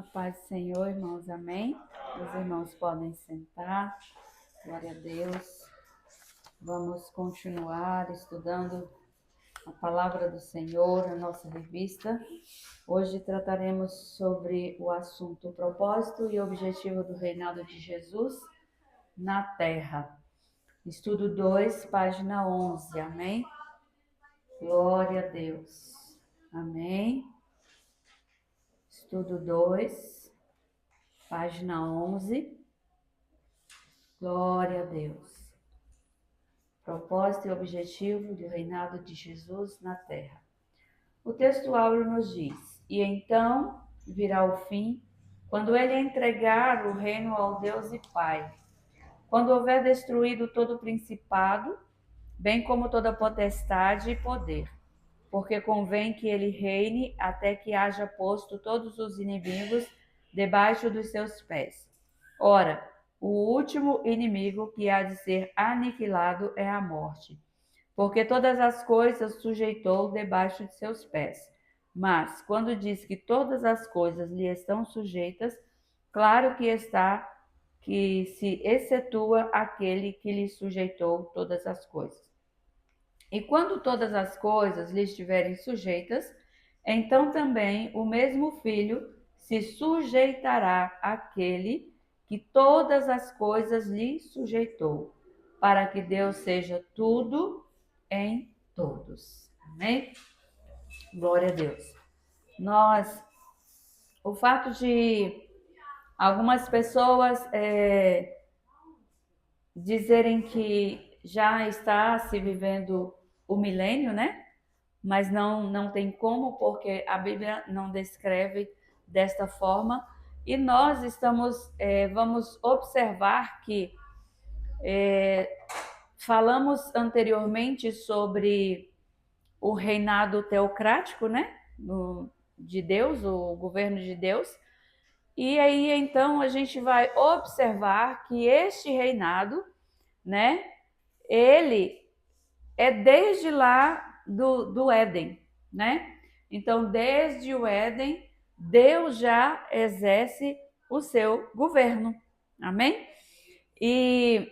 A paz do Senhor, irmãos, amém? Os irmãos podem sentar, glória a Deus. Vamos continuar estudando a palavra do Senhor, a nossa revista. Hoje trataremos sobre o assunto propósito e objetivo do reinado de Jesus na terra. Estudo 2, página 11, amém? Glória a Deus, amém? Estudo 2, página 11. Glória a Deus. Propósito e objetivo do reinado de Jesus na terra. O texto áureo nos diz: e então virá o fim, quando ele entregar o reino ao Deus e Pai, quando houver destruído todo o principado, bem como toda potestade e poder, porque convém que ele reine até que haja posto todos os inimigos debaixo dos seus pés. Ora, o último inimigo que há de ser aniquilado é a morte, porque todas as coisas sujeitou debaixo de seus pés. Mas, quando diz que todas as coisas lhe estão sujeitas, claro que está que se excetua aquele que lhe sujeitou todas as coisas. E quando todas as coisas lhe estiverem sujeitas, então também o mesmo Filho se sujeitará àquele que todas as coisas lhe sujeitou, para que Deus seja tudo em todos. Amém? Glória a Deus. O fato de algumas pessoas dizerem que já está se vivendo o milênio, né? Mas não tem como, porque a Bíblia não descreve desta forma. E nós vamos observar que falamos anteriormente sobre o reinado teocrático, né? De Deus, o governo de Deus. E aí, então, a gente vai observar que este reinado, né? Ele é desde lá do Éden, né? Então, desde o Éden, Deus já exerce o seu governo, amém? E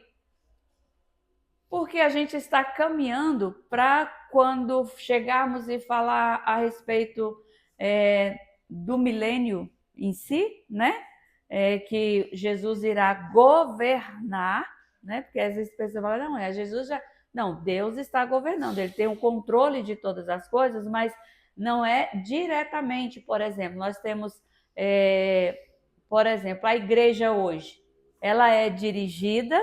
porque a gente está caminhando para quando chegarmos e falar a respeito do milênio em si, né? Que Jesus irá governar, né? Porque às vezes pessoas falam, não, Jesus já... Não, Deus está governando, ele tem o controle de todas as coisas, mas não é diretamente. Por exemplo, nós temos, por exemplo, a igreja hoje, ela é dirigida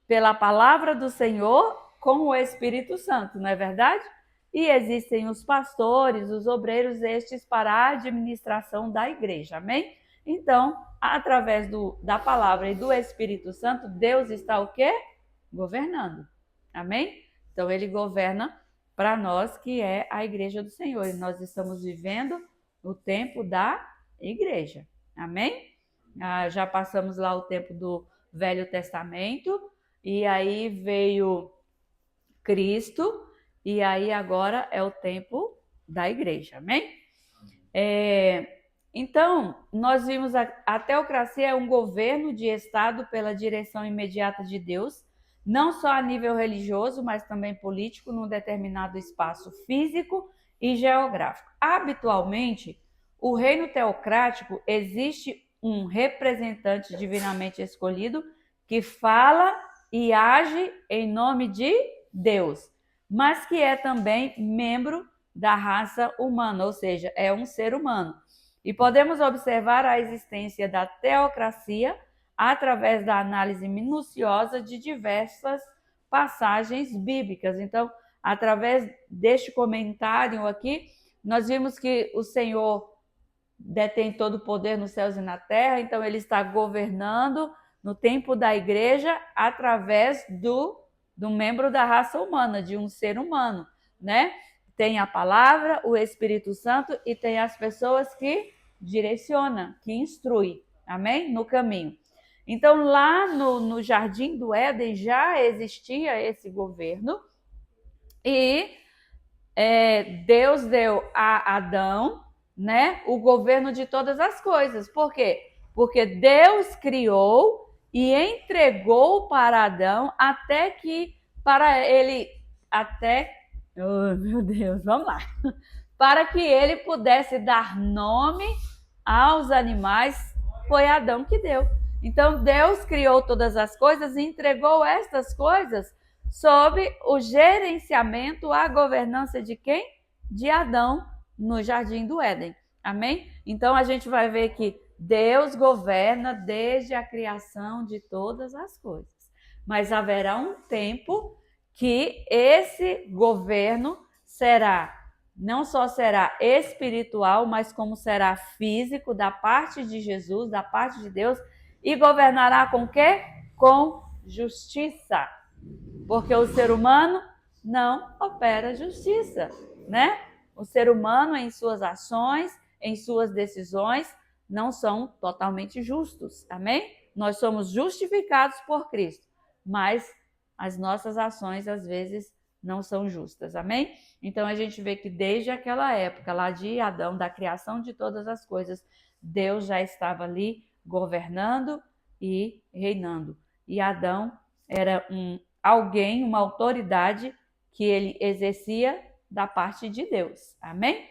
pela palavra do Senhor com o Espírito Santo, não é verdade? E existem os pastores, os obreiros, estes para a administração da igreja, amém? Então, através da palavra e do Espírito Santo, Deus está o quê? Governando, amém? Então, ele governa para nós, que é a igreja do Senhor, e nós estamos vivendo o tempo da igreja, amém? Já passamos lá o tempo do Velho Testamento, e aí veio Cristo, e aí agora é o tempo da igreja, amém? Então, nós vimos a teocracia é um governo de Estado pela direção imediata de Deus, não só a nível religioso, mas também político, num determinado espaço físico e geográfico. Habitualmente, o reino teocrático existe um representante divinamente escolhido que fala e age em nome de Deus, mas que é também membro da raça humana, ou seja, é um ser humano. E podemos observar a existência da teocracia através da análise minuciosa de diversas passagens bíblicas. Então, através deste comentário aqui, nós vimos que o Senhor detém todo o poder nos céus e na terra, então ele está governando no tempo da igreja através do membro da raça humana, de um ser humano, né? Tem a palavra, o Espírito Santo e tem as pessoas que direcionam, que instruem, amém? No caminho. Então, lá no Jardim do Éden já existia esse governo e Deus deu a Adão, né, o governo de todas as coisas. Por quê? Porque Deus criou e entregou para Adão oh, meu Deus, vamos lá, para que ele pudesse dar nome aos animais. Foi Adão que deu. Então Deus criou todas as coisas e entregou estas coisas sob o gerenciamento, a governança de quem? De Adão, no Jardim do Éden. Amém? Então a gente vai ver que Deus governa desde a criação de todas as coisas. Mas haverá um tempo que esse governo não só será espiritual, mas como será físico, da parte de Jesus, da parte de Deus, e governará com o quê? Com justiça. Porque o ser humano não opera justiça, né? O ser humano, em suas ações, em suas decisões, não são totalmente justos, amém? Nós somos justificados por Cristo, mas as nossas ações, às vezes, não são justas, amém? Então, a gente vê que desde aquela época, lá de Adão, da criação de todas as coisas, Deus já estava ali governando e reinando. E Adão era alguém, uma autoridade que ele exercia da parte de Deus. Amém?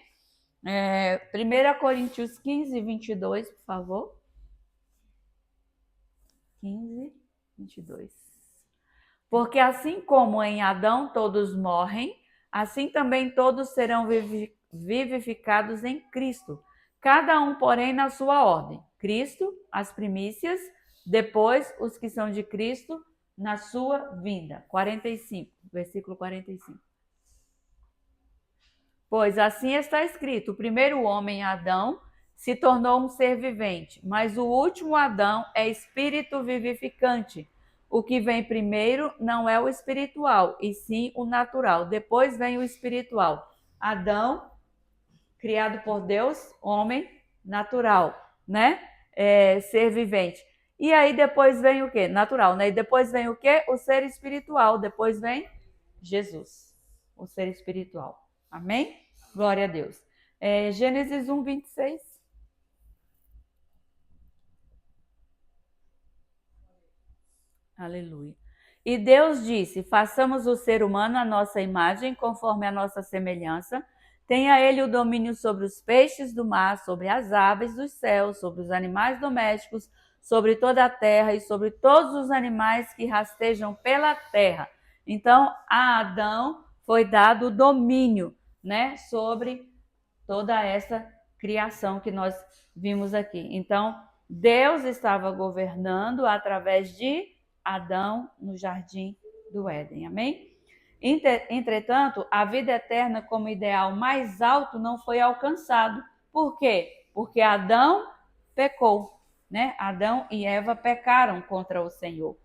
1 Coríntios 15, 22, por favor. 15, 22. Porque assim como em Adão todos morrem, assim também todos serão vivificados em Cristo. Cada um, porém, na sua ordem. Cristo, as primícias, depois os que são de Cristo, na sua vinda. 45, versículo 45. Pois assim está escrito: o primeiro homem, Adão, se tornou um ser vivente, mas o último Adão é espírito vivificante. O que vem primeiro não é o espiritual, e sim o natural. Depois vem o espiritual. Adão, criado por Deus, homem natural, né? Ser vivente. E aí depois vem o quê? Natural, né? E depois vem o quê? O ser espiritual. Depois vem Jesus, o ser espiritual. Amém? Glória a Deus. Gênesis 1, 26. Aleluia. E Deus disse: façamos o ser humano à nossa imagem, conforme a nossa semelhança. Tenha ele o domínio sobre os peixes do mar, sobre as aves dos céus, sobre os animais domésticos, sobre toda a terra e sobre todos os animais que rastejam pela terra. Então, a Adão foi dado o domínio, né, sobre toda essa criação que nós vimos aqui. Então, Deus estava governando através de Adão no Jardim do Éden. Amém? Entretanto, a vida eterna como ideal mais alto não foi alcançado. Por quê? Porque Adão pecou, né? Adão e Eva pecaram contra o Senhor.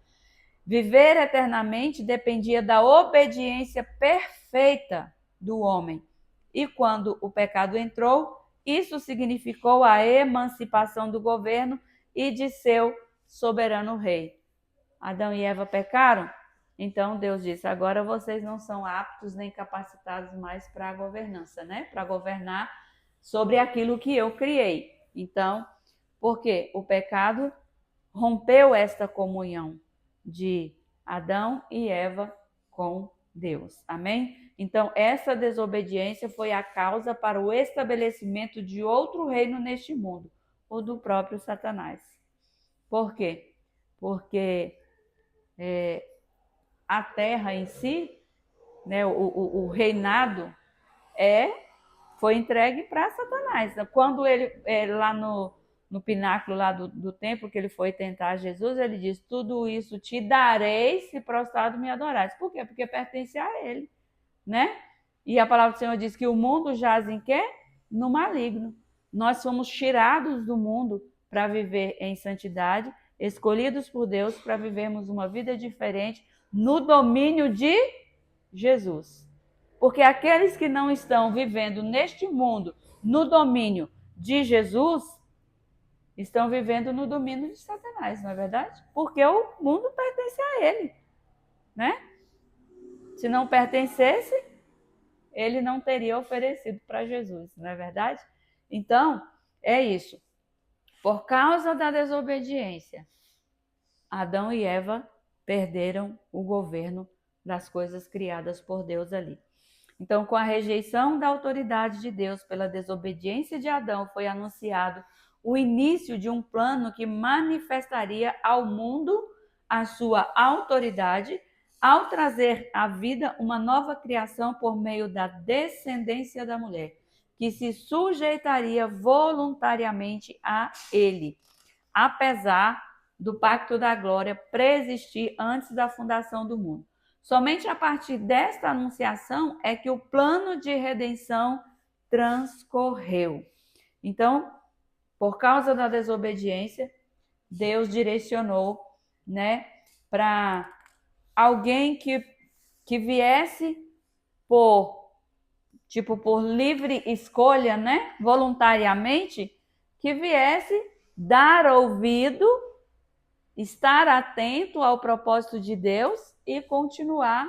Viver eternamente dependia da obediência perfeita do homem. E quando o pecado entrou, isso significou a emancipação do governo e de seu soberano rei. Adão e Eva pecaram? Então Deus disse: agora vocês não são aptos nem capacitados mais para a governança, né? Para governar sobre aquilo que eu criei. Então, por quê? O pecado rompeu esta comunhão de Adão e Eva com Deus. Amém? Então, essa desobediência foi a causa para o estabelecimento de outro reino neste mundo, o do próprio Satanás. Por quê? Porque a terra em si, né, o reinado foi entregue para Satanás. Quando ele, lá no pináculo lá do templo, que ele foi tentar Jesus, ele diz: tudo isso te darei se prostrado me adorares. Por quê? Porque pertence a ele, né? E a palavra do Senhor diz que o mundo jaz em quê? No maligno. Nós fomos tirados do mundo para viver em santidade, escolhidos por Deus para vivermos uma vida diferente no domínio de Jesus. Porque aqueles que não estão vivendo neste mundo no domínio de Jesus estão vivendo no domínio de Satanás, não é verdade? Porque o mundo pertence a ele, né? Se não pertencesse, ele não teria oferecido para Jesus, não é verdade? Então, é isso. Por causa da desobediência, Adão e Eva perderam o governo das coisas criadas por Deus ali. Então, com a rejeição da autoridade de Deus pela desobediência de Adão, foi anunciado o início de um plano que manifestaria ao mundo a sua autoridade, ao trazer à vida uma nova criação por meio da descendência da mulher, que se sujeitaria voluntariamente a ele, apesar do pacto da glória preexistir antes da fundação do mundo. Somente a partir desta anunciação é que o plano de redenção transcorreu. Então, por causa da desobediência, Deus direcionou, né, para alguém que viesse por livre escolha, né, voluntariamente, que viesse dar ouvido, estar atento ao propósito de Deus e continuar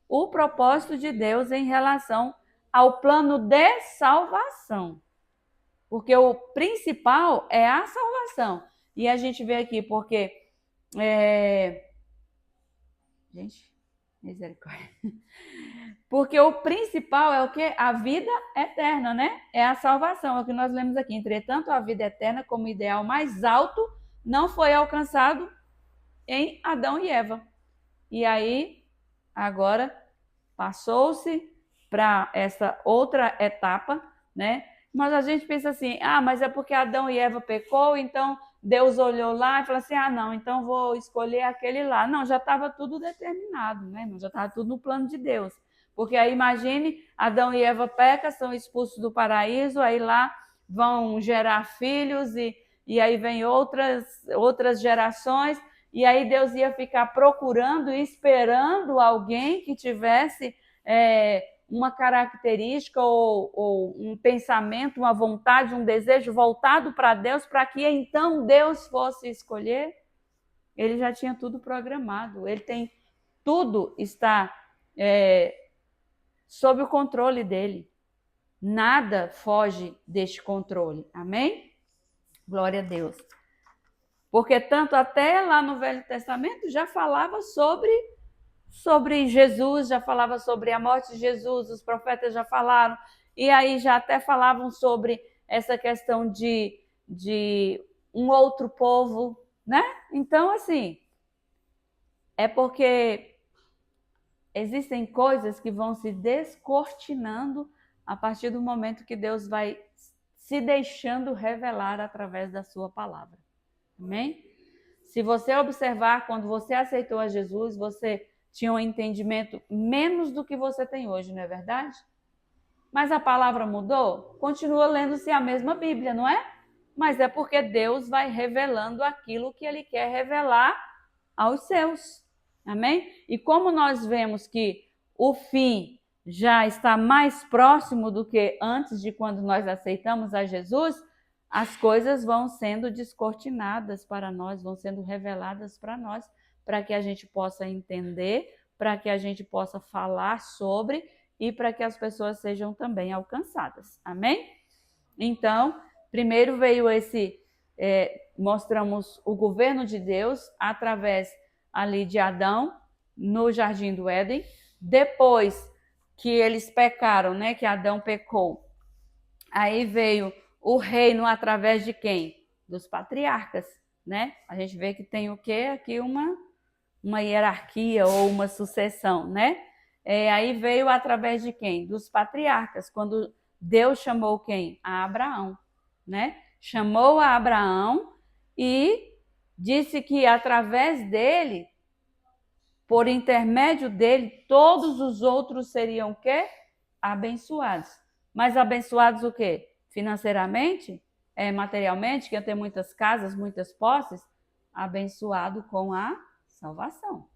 o propósito de Deus em relação ao plano de salvação. Porque o principal é a salvação. E a gente vê aqui, porque... Gente, misericórdia. Porque o principal é o quê? A vida eterna, né? É a salvação, é o que nós lemos aqui. Entretanto, a vida eterna, como ideal mais alto, não foi alcançado em Adão e Eva. E aí, agora, passou-se para essa outra etapa, né? Mas a gente pensa assim, mas é porque Adão e Eva pecou, então Deus olhou lá e falou assim, não, então vou escolher aquele lá. Não, já estava tudo determinado, né? Já estava tudo no plano de Deus. Porque aí imagine, Adão e Eva pecam, são expulsos do paraíso, aí lá vão gerar filhos e aí vem outras gerações, e aí Deus ia ficar procurando e esperando alguém que tivesse uma característica ou um pensamento, uma vontade, um desejo voltado para Deus, para que então Deus fosse escolher. Ele já tinha tudo programado, ele tem tudo está sob o controle dele. Nada foge deste controle. Amém? Glória a Deus. Porque tanto até lá no Velho Testamento já falava sobre Jesus, já falava sobre a morte de Jesus, os profetas já falaram, e aí já até falavam sobre essa questão de um outro povo, né? Então, assim, é porque existem coisas que vão se descortinando a partir do momento que Deus vai se deixando revelar através da sua palavra. Amém? Se você observar, quando você aceitou a Jesus, você tinha um entendimento menos do que você tem hoje, não é verdade? Mas a palavra mudou? Continua lendo-se a mesma Bíblia, não é? Mas é porque Deus vai revelando aquilo que Ele quer revelar aos seus. Amém? E como nós vemos que o fim já está mais próximo do que antes de quando nós aceitamos a Jesus, as coisas vão sendo descortinadas para nós, vão sendo reveladas para nós, para que a gente possa entender, para que a gente possa falar sobre e para que as pessoas sejam também alcançadas. Amém? Então, primeiro veio mostramos o governo de Deus através ali de Adão, no Jardim do Éden. Depois que eles pecaram, né, que Adão pecou, aí veio o reino através de quem? Dos patriarcas, né? A gente vê que tem o quê? Aqui uma hierarquia ou uma sucessão, né? Aí veio através de quem? Dos patriarcas, quando Deus chamou quem? A Abraão, né? Chamou a Abraão e disse que através dele, por intermédio dele, todos os outros seriam o quê? Abençoados. Mas abençoados o quê? Financeiramente, materialmente, que ia ter muitas casas, muitas posses, abençoado com a salvação.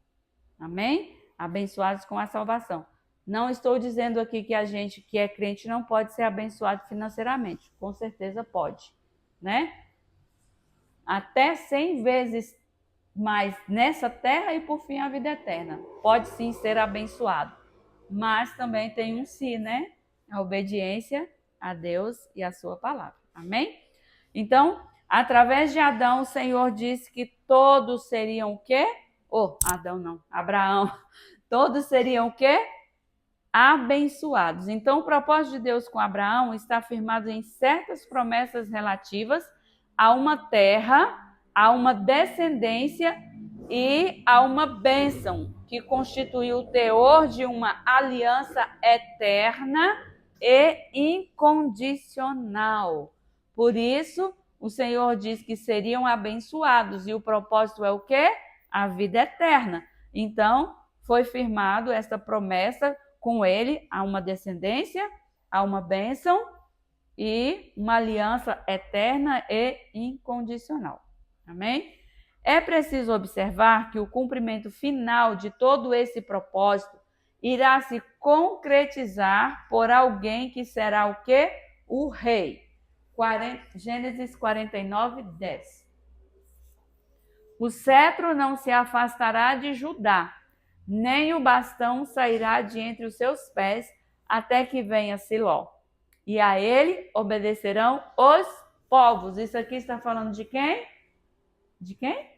Amém? Abençoados com a salvação. Não estou dizendo aqui que a gente que é crente não pode ser abençoado financeiramente. Com certeza pode, né? Até 100 vezes mais nessa terra e por fim a vida eterna. Pode sim ser abençoado. Mas também tem um si, né? A obediência a Deus e a sua palavra. Amém? Então, através de Adão, o Senhor disse que todos seriam o quê? Adão não, Abraão. Todos seriam o quê? Abençoados. Então, o propósito de Deus com Abraão está firmado em certas promessas relativas a uma terra, a uma descendência e a uma bênção, que constituiu o teor de uma aliança eterna e incondicional. Por isso, o Senhor diz que seriam abençoados, e o propósito é o quê? A vida eterna. Então, foi firmado esta promessa com ele, a uma descendência, a uma bênção e uma aliança eterna e incondicional. Amém? É preciso observar que o cumprimento final de todo esse propósito irá se concretizar por alguém que será o quê? O rei. Gênesis 49, 10. O cetro não se afastará de Judá, nem o bastão sairá de entre os seus pés, até que venha Siló. E a ele obedecerão os povos. Isso aqui está falando de quem? De quem?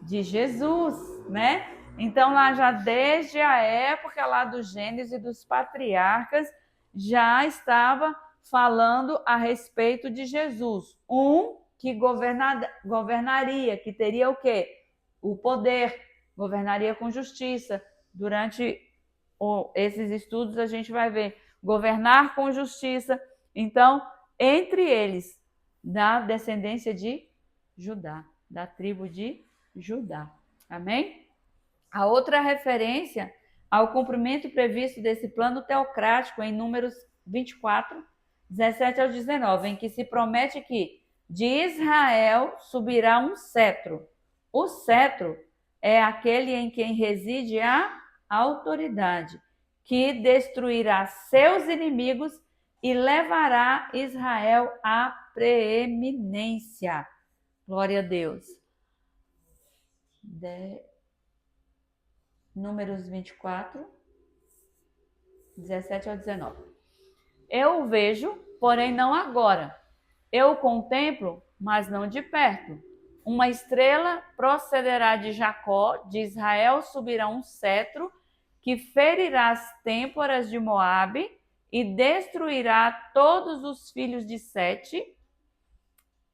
De Jesus, né? Então, lá já desde a época lá do Gênesis e dos patriarcas, já estava falando a respeito de Jesus. Que governaria, que teria o quê? O poder, governaria com justiça. Durante esses estudos a gente vai ver governar com justiça. Então, entre eles, da descendência de Judá, da tribo de Judá. Amém? A outra referência ao cumprimento previsto desse plano teocrático em Números 24, 17 ao 19, em que se promete que de Israel subirá um cetro. O cetro é aquele em quem reside a autoridade, que destruirá seus inimigos e levará Israel à preeminência. Glória a Deus. Números 24, 17 ao 19. Eu o vejo, porém não agora. Eu o contemplo, mas não de perto. Uma estrela procederá de Jacó, de Israel subirá um cetro, que ferirá as têmporas de Moabe e destruirá todos os filhos de Sete.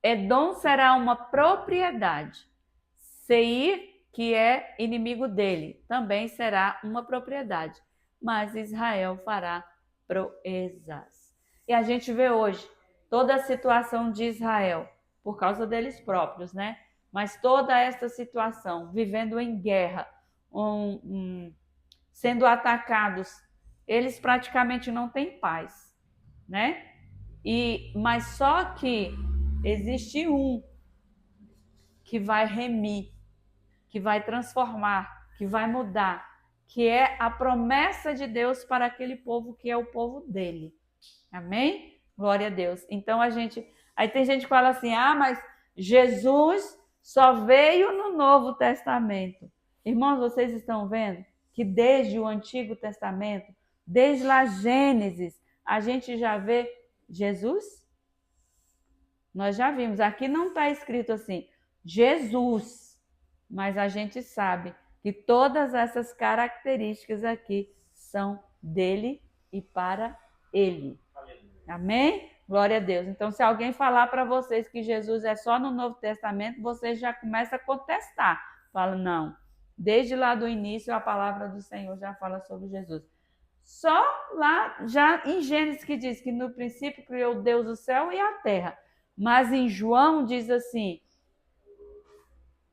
Edom será uma propriedade. Seir, que é inimigo dele, também será uma propriedade. Mas Israel fará proezas. E a gente vê hoje toda a situação de Israel, por causa deles próprios, né? Mas toda esta situação, vivendo em guerra, sendo atacados, eles praticamente não têm paz, né? Mas só que existe um que vai remir, que vai transformar, que vai mudar, que é a promessa de Deus para aquele povo que é o povo dele. Amém? Glória a Deus. Então aí tem gente que fala assim: mas Jesus só veio no Novo Testamento. Irmãos, vocês estão vendo que desde o Antigo Testamento, desde lá Gênesis, a gente já vê Jesus? Nós já vimos, aqui não está escrito assim, Jesus, mas a gente sabe que todas essas características aqui são dele e para ele. Amém? Glória a Deus. Então, se alguém falar para vocês que Jesus é só no Novo Testamento, vocês já começam a contestar. Fala, não. Desde lá do início, a palavra do Senhor já fala sobre Jesus. Só lá, já em Gênesis, que diz que no princípio criou Deus o céu e a terra. Mas em João diz assim: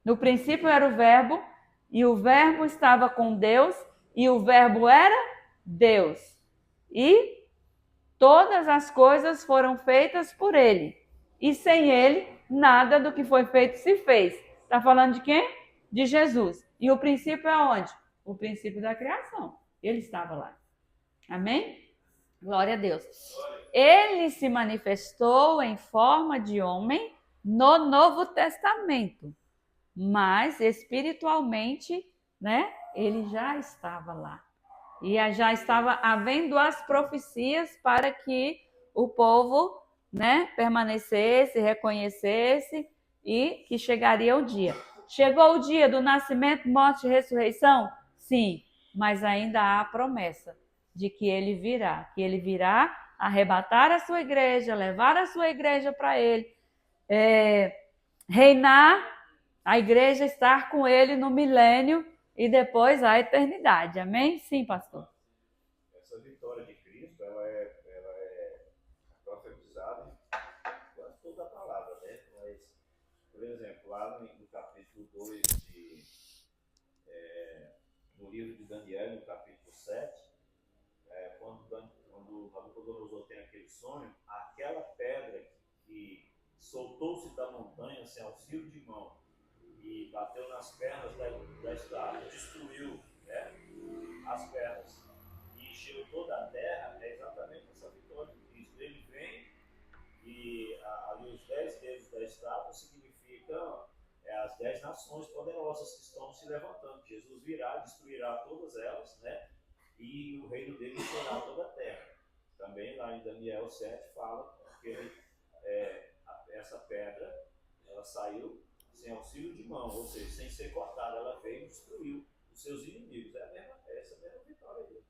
no princípio era o verbo, e o verbo estava com Deus, e o verbo era Deus. E todas as coisas foram feitas por ele. E sem ele, nada do que foi feito se fez. Está falando de quem? De Jesus. E o princípio é onde? O princípio da criação. Ele estava lá. Amém? Glória a Deus. Ele se manifestou em forma de homem no Novo Testamento. Mas espiritualmente, né, ele já estava lá. E já estava havendo as profecias para que o povo, né, permanecesse, reconhecesse e que chegaria o dia. Chegou o dia do nascimento, morte e ressurreição? Sim, mas ainda há a promessa de que ele virá arrebatar a sua igreja, levar a sua igreja para ele, reinar, a igreja estar com ele no milênio e depois a eternidade. Amém? Sim, pastor. Essa vitória de Cristo, ela é profetizada em quase toda a palavra, né? Mas, por exemplo, lá no capítulo 2 no livro de Daniel, no capítulo 7, quando Nabucodonosor tem aquele sonho, aquela pedra que soltou-se da montanha sem auxílio de mão e bateu nas pernas da estátua, destruiu, né, as pernas e encheu toda a terra, é exatamente essa vitória de Cristo. Ele vem e ali os 10 dedos da estátua significam as 10 nações poderosas que estão se levantando. Jesus virá, destruirá todas elas, né? E o reino dele será toda a terra. Também lá em Daniel 7 fala que essa pedra, ela saiu sem auxílio de mão, ou seja, sem ser cortada, ela veio e destruiu os seus inimigos. Essa mesma vitória aí.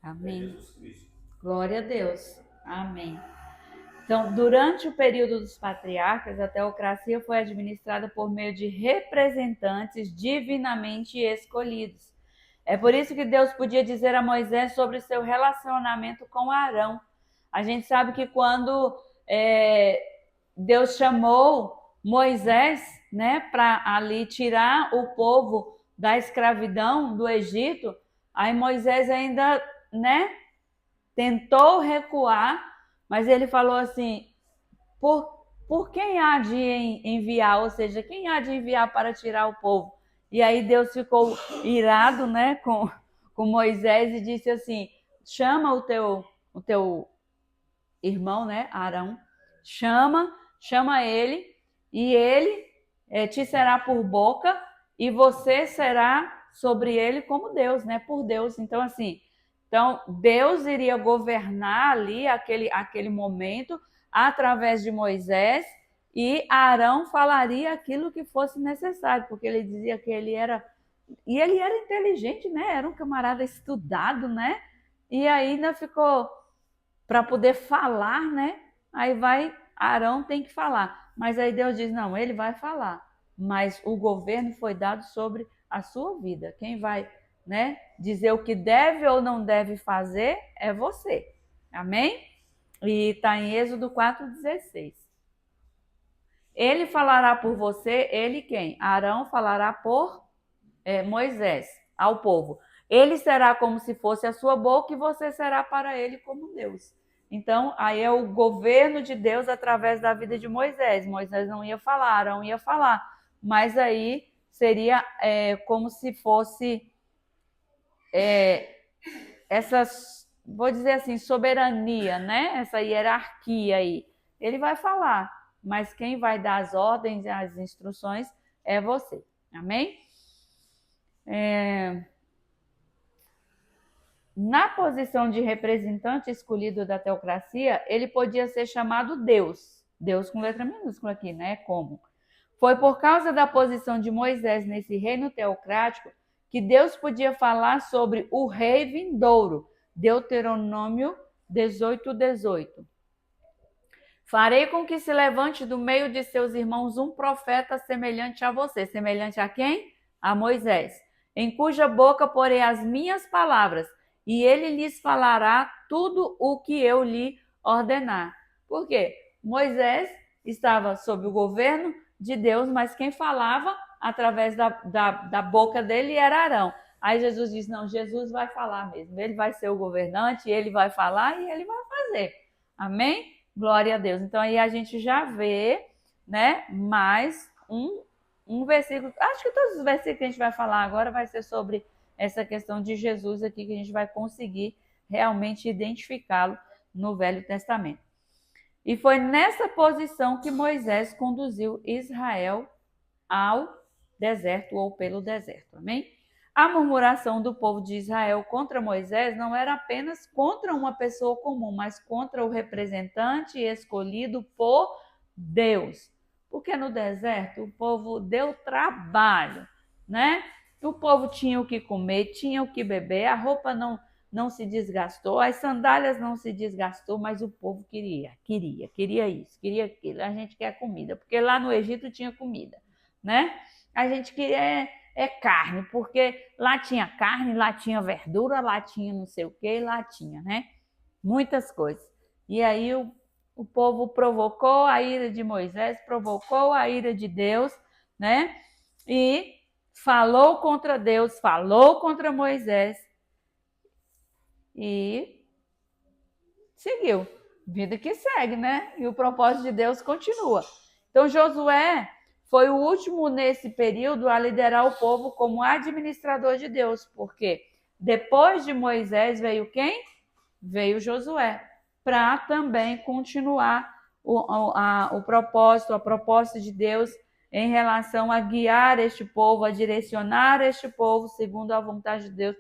Amém. É Jesus Cristo. Glória a Deus. Amém. Então, durante o período dos patriarcas, a teocracia foi administrada por meio de representantes divinamente escolhidos. É por isso que Deus podia dizer a Moisés sobre seu relacionamento com Arão. A gente sabe que quando Deus chamou Moisés, né, para ali tirar o povo da escravidão do Egito, aí Moisés ainda, né, tentou recuar, mas ele falou assim, por quem há de enviar, ou seja, quem há de enviar para tirar o povo? E aí Deus ficou irado, né, com Moisés e disse assim, chama o teu irmão, né, Arão, chama ele e ele te será por boca e você será sobre ele como Deus, né, por Deus. Então, assim, Deus iria governar ali aquele momento através de Moisés e Arão falaria aquilo que fosse necessário, porque ele dizia que ele era inteligente, né? Era um camarada estudado, né? E ainda ficou para poder falar, né? Aí Arão tem que falar. Mas aí Deus diz: não, ele vai falar. Mas o governo foi dado sobre a sua vida. Quem vai, né, dizer o que deve ou não deve fazer é você. Amém? E está em Êxodo 4,16. Ele falará por você, ele quem? Arão falará por Moisés ao povo. Ele será como se fosse a sua boca e você será para ele como Deus. Então, aí é o governo de Deus através da vida de Moisés. Moisés não ia falar, Arão ia falar. Mas aí seria como se fosse essas, vou dizer assim, soberania, né? Essa hierarquia aí. Ele vai falar, mas quem vai dar as ordens e as instruções é você. Amém? Na posição de representante escolhido da teocracia, ele podia ser chamado Deus. Deus com letra minúscula aqui, né? Como? Foi por causa da posição de Moisés nesse reino teocrático que Deus podia falar sobre o rei vindouro. Deuteronômio 18:18. Farei com que se levante do meio de seus irmãos um profeta semelhante a você. Semelhante a quem? A Moisés. Em cuja boca porei as minhas palavras, e ele lhes falará tudo o que eu lhe ordenar. Por quê? Moisés estava sob o governo de Deus, mas quem falava através da boca dele era Arão. Aí Jesus diz, não, Jesus vai falar mesmo. Ele vai ser o governante, ele vai falar e ele vai fazer. Amém? Glória a Deus. Então aí a gente já vê, né, mais um versículo. Acho que todos os versículos que a gente vai falar agora vai ser sobre essa questão de Jesus aqui, que a gente vai conseguir realmente identificá-lo no Velho Testamento. E foi nessa posição que Moisés conduziu Israel ao deserto ou pelo deserto. Amém? A murmuração do povo de Israel contra Moisés não era apenas contra uma pessoa comum, mas contra o representante escolhido por Deus. Porque no deserto o povo deu trabalho, né? O povo tinha o que comer, tinha o que beber, a roupa não se desgastou, as sandálias não se desgastou, mas o povo queria isso, queria aquilo. A gente quer comida, porque lá no Egito tinha comida, né? A gente queria carne, porque lá tinha carne, lá tinha verdura, lá tinha não sei o que, lá tinha, né? Muitas coisas. E aí o povo provocou a ira de Moisés, provocou a ira de Deus, né? E falou contra Deus, falou contra Moisés e seguiu. Vida que segue, né? E o propósito de Deus continua. Então Josué foi o último nesse período a liderar o povo como administrador de Deus, porque depois de Moisés veio quem? Veio Josué, para também continuar o propósito, a proposta de Deus em relação a guiar este povo, a direcionar este povo segundo a vontade de Deus,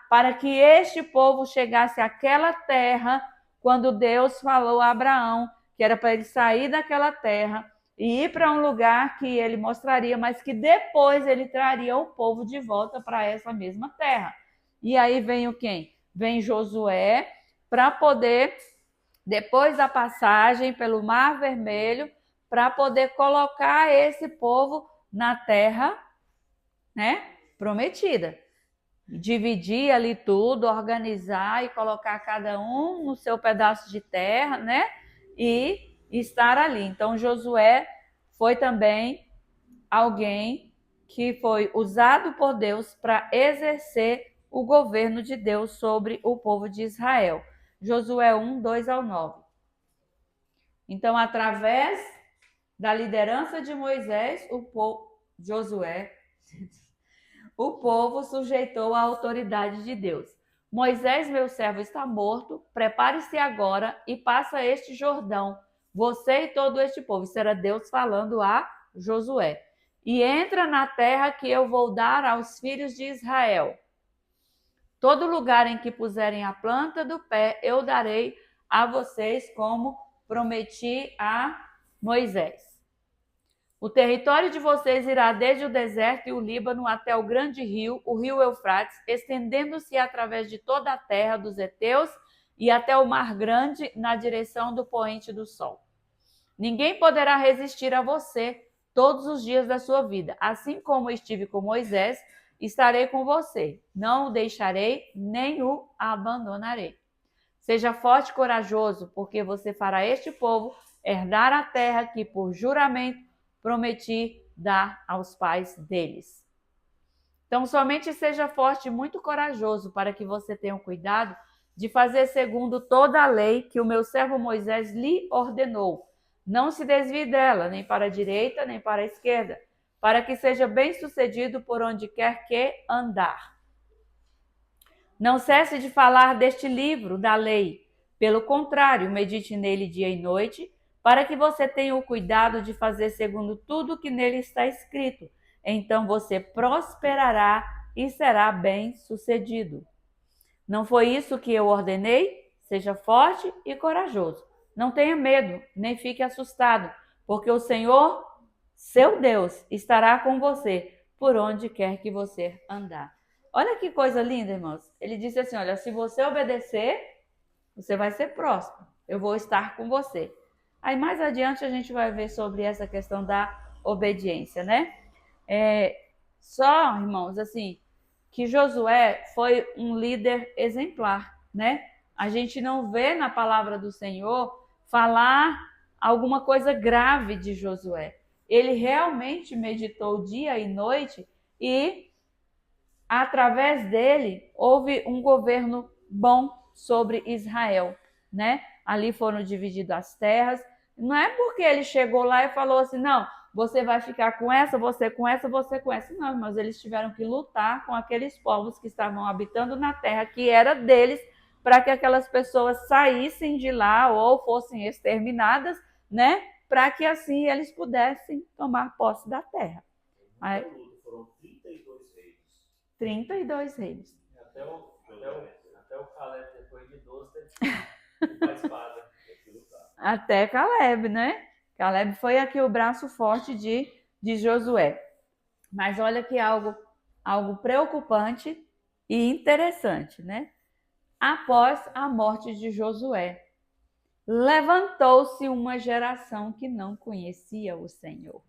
para que este povo chegasse àquela terra quando Deus falou a Abraão que era para ele sair daquela terra e ir para um lugar que ele mostraria, mas que depois ele traria o povo de volta para essa mesma terra. E aí vem o quem? Vem Josué para poder, depois da passagem pelo Mar Vermelho, para poder colocar esse povo na terra, né, prometida. Dividir ali tudo, organizar e colocar cada um no seu pedaço de terra, né? E estar ali. Então Josué foi também alguém que foi usado por Deus para exercer o governo de Deus sobre o povo de Israel. Josué 1, 2 ao 9. Então, através da liderança de Moisés, o povo sujeitou a autoridade de Deus. Moisés, meu servo, está morto. Prepare-se agora e passa este Jordão, você e todo este povo. Isso era Deus falando a Josué. E entra na terra que eu vou dar aos filhos de Israel. Todo lugar em que puserem a planta do pé, eu darei a vocês, como prometi a Moisés. O território de vocês irá desde o deserto e o Líbano até o grande rio, o rio Eufrates, estendendo-se através de toda a terra dos heteus e até o mar grande na direção do poente do sol. Ninguém poderá resistir a você todos os dias da sua vida. Assim como estive com Moisés, estarei com você. Não o deixarei, nem o abandonarei. Seja forte e corajoso, porque você fará este povo herdar a terra que, por juramento, prometi dar aos pais deles. Então, somente seja forte e muito corajoso para que você tenha o cuidado de fazer segundo toda a lei que o meu servo Moisés lhe ordenou. Não se desvie dela, nem para a direita, nem para a esquerda, para que seja bem-sucedido por onde quer que andar. Não cesse de falar deste livro da lei. Pelo contrário, medite nele dia e noite, para que você tenha o cuidado de fazer segundo tudo que nele está escrito. Então você prosperará e será bem-sucedido. Não foi isso que eu ordenei? Seja forte e corajoso. Não tenha medo, nem fique assustado, porque o Senhor, seu Deus, estará com você por onde quer que você andar. Olha que coisa linda, irmãos. Ele disse assim, olha, se você obedecer, você vai ser próspero. Eu vou estar com você. Aí mais adiante a gente vai ver sobre essa questão da obediência, né? Só, irmãos, assim, que Josué foi um líder exemplar, né? A gente não vê na palavra do Senhor falar alguma coisa grave de Josué. Ele realmente meditou dia e noite e, através dele, houve um governo bom sobre Israel, né? Ali foram divididas as terras. Não é porque ele chegou lá e falou assim, não, você vai ficar com essa, você com essa, você com essa. Não, mas eles tiveram que lutar com aqueles povos que estavam habitando na terra que era deles, para que aquelas pessoas saíssem de lá ou fossem exterminadas, né? Para que assim eles pudessem tomar posse da terra. Aí, foram 32 reis. 32 reis. Até o Caleb, depois de 12, teve que ir para a espada. Até Caleb, né? Caleb foi aqui o braço forte de Josué. Mas olha que algo preocupante e interessante, né? Após a morte de Josué, levantou-se uma geração que não conhecia o Senhor.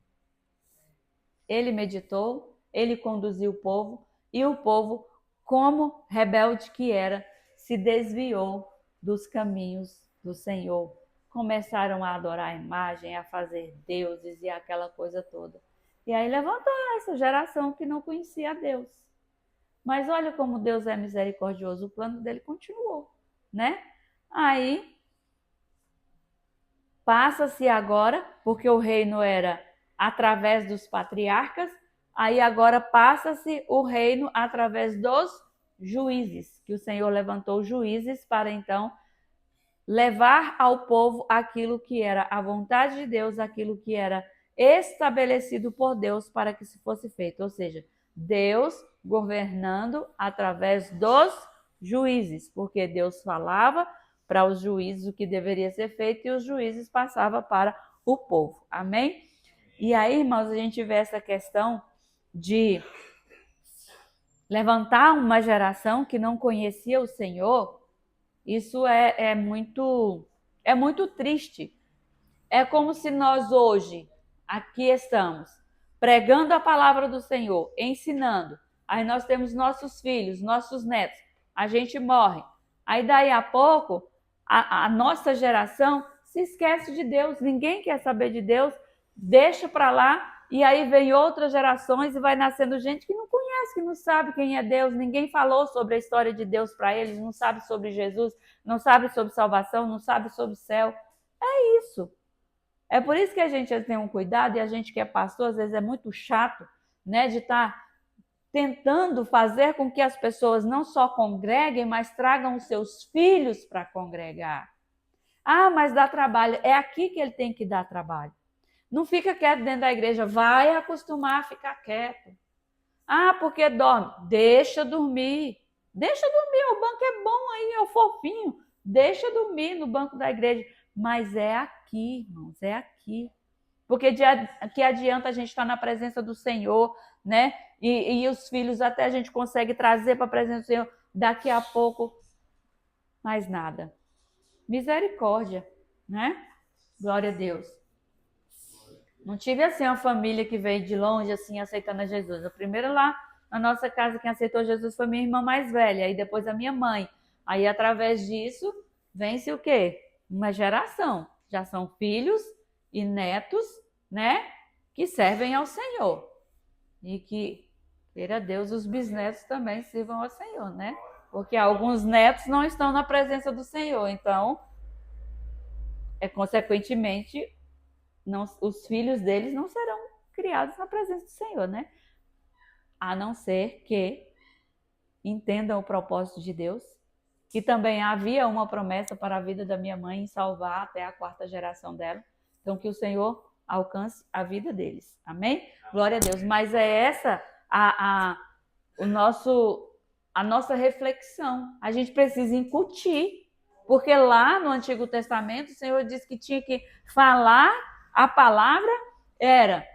Ele meditou, ele conduziu o povo, e o povo, como rebelde que era, se desviou dos caminhos do Senhor. Começaram a adorar a imagem, a fazer deuses e aquela coisa toda. E aí levantou essa geração que não conhecia Deus. Mas olha como Deus é misericordioso, o plano dele continuou, né? Aí passa-se agora, porque o reino era através dos patriarcas, aí agora passa-se o reino através dos juízes, que o Senhor levantou juízes para então levar ao povo aquilo que era a vontade de Deus, aquilo que era estabelecido por Deus para que se fosse feito, ou seja, Deus governando através dos juízes, porque Deus falava para os juízes o que deveria ser feito e os juízes passavam para o povo. Amém? E aí, irmãos, a gente vê essa questão de levantar uma geração que não conhecia o Senhor. Isso é muito triste. É como se nós hoje aqui estamos pregando a palavra do Senhor, ensinando. Aí nós temos nossos filhos, nossos netos. A gente morre. Aí daí a pouco a nossa geração se esquece de Deus. Ninguém quer saber de Deus. Deixa para lá. E aí vem outras gerações e vai nascendo gente que não conhece, que não sabe quem é Deus. Ninguém falou sobre a história de Deus para eles, não sabe sobre Jesus, não sabe sobre salvação, não sabe sobre o céu. É isso. É por isso que a gente tem um cuidado, e a gente que é pastor, às vezes é muito chato, né, de estar tentando fazer com que as pessoas não só congreguem, mas tragam os seus filhos para congregar. Ah, mas dá trabalho. É aqui que ele tem que dar trabalho. Não fica quieto dentro da igreja, vai acostumar a ficar quieto. Ah, porque dorme. Deixa dormir. Deixa dormir, o banco é bom aí, é o fofinho. Deixa dormir no banco da igreja. Mas é aqui, irmãos, é aqui. Porque que adianta a gente estar na presença do Senhor, né? E os filhos até a gente consegue trazer para a presença do Senhor. Daqui a pouco, mais nada. Misericórdia, né? Glória a Deus. Não tive assim uma família que veio de longe assim aceitando a Jesus. A primeira lá na nossa casa quem aceitou Jesus foi minha irmã mais velha, aí depois a minha mãe. Aí através disso vence o quê? Uma geração. Já são filhos e netos, né? Que servem ao Senhor. E que, queira Deus, os bisnetos também sirvam ao Senhor, né? Porque alguns netos não estão na presença do Senhor. Então, consequentemente, os filhos deles não serão criados na presença do Senhor, né? A não ser que entendam o propósito de Deus, que também havia uma promessa para a vida da minha mãe em salvar até a 4ª geração dela. Então, que o Senhor alcance a vida deles. Amém? Glória a Deus. Mas é essa a nossa reflexão. A gente precisa incutir, porque lá no Antigo Testamento o Senhor disse que tinha que falar a palavra, era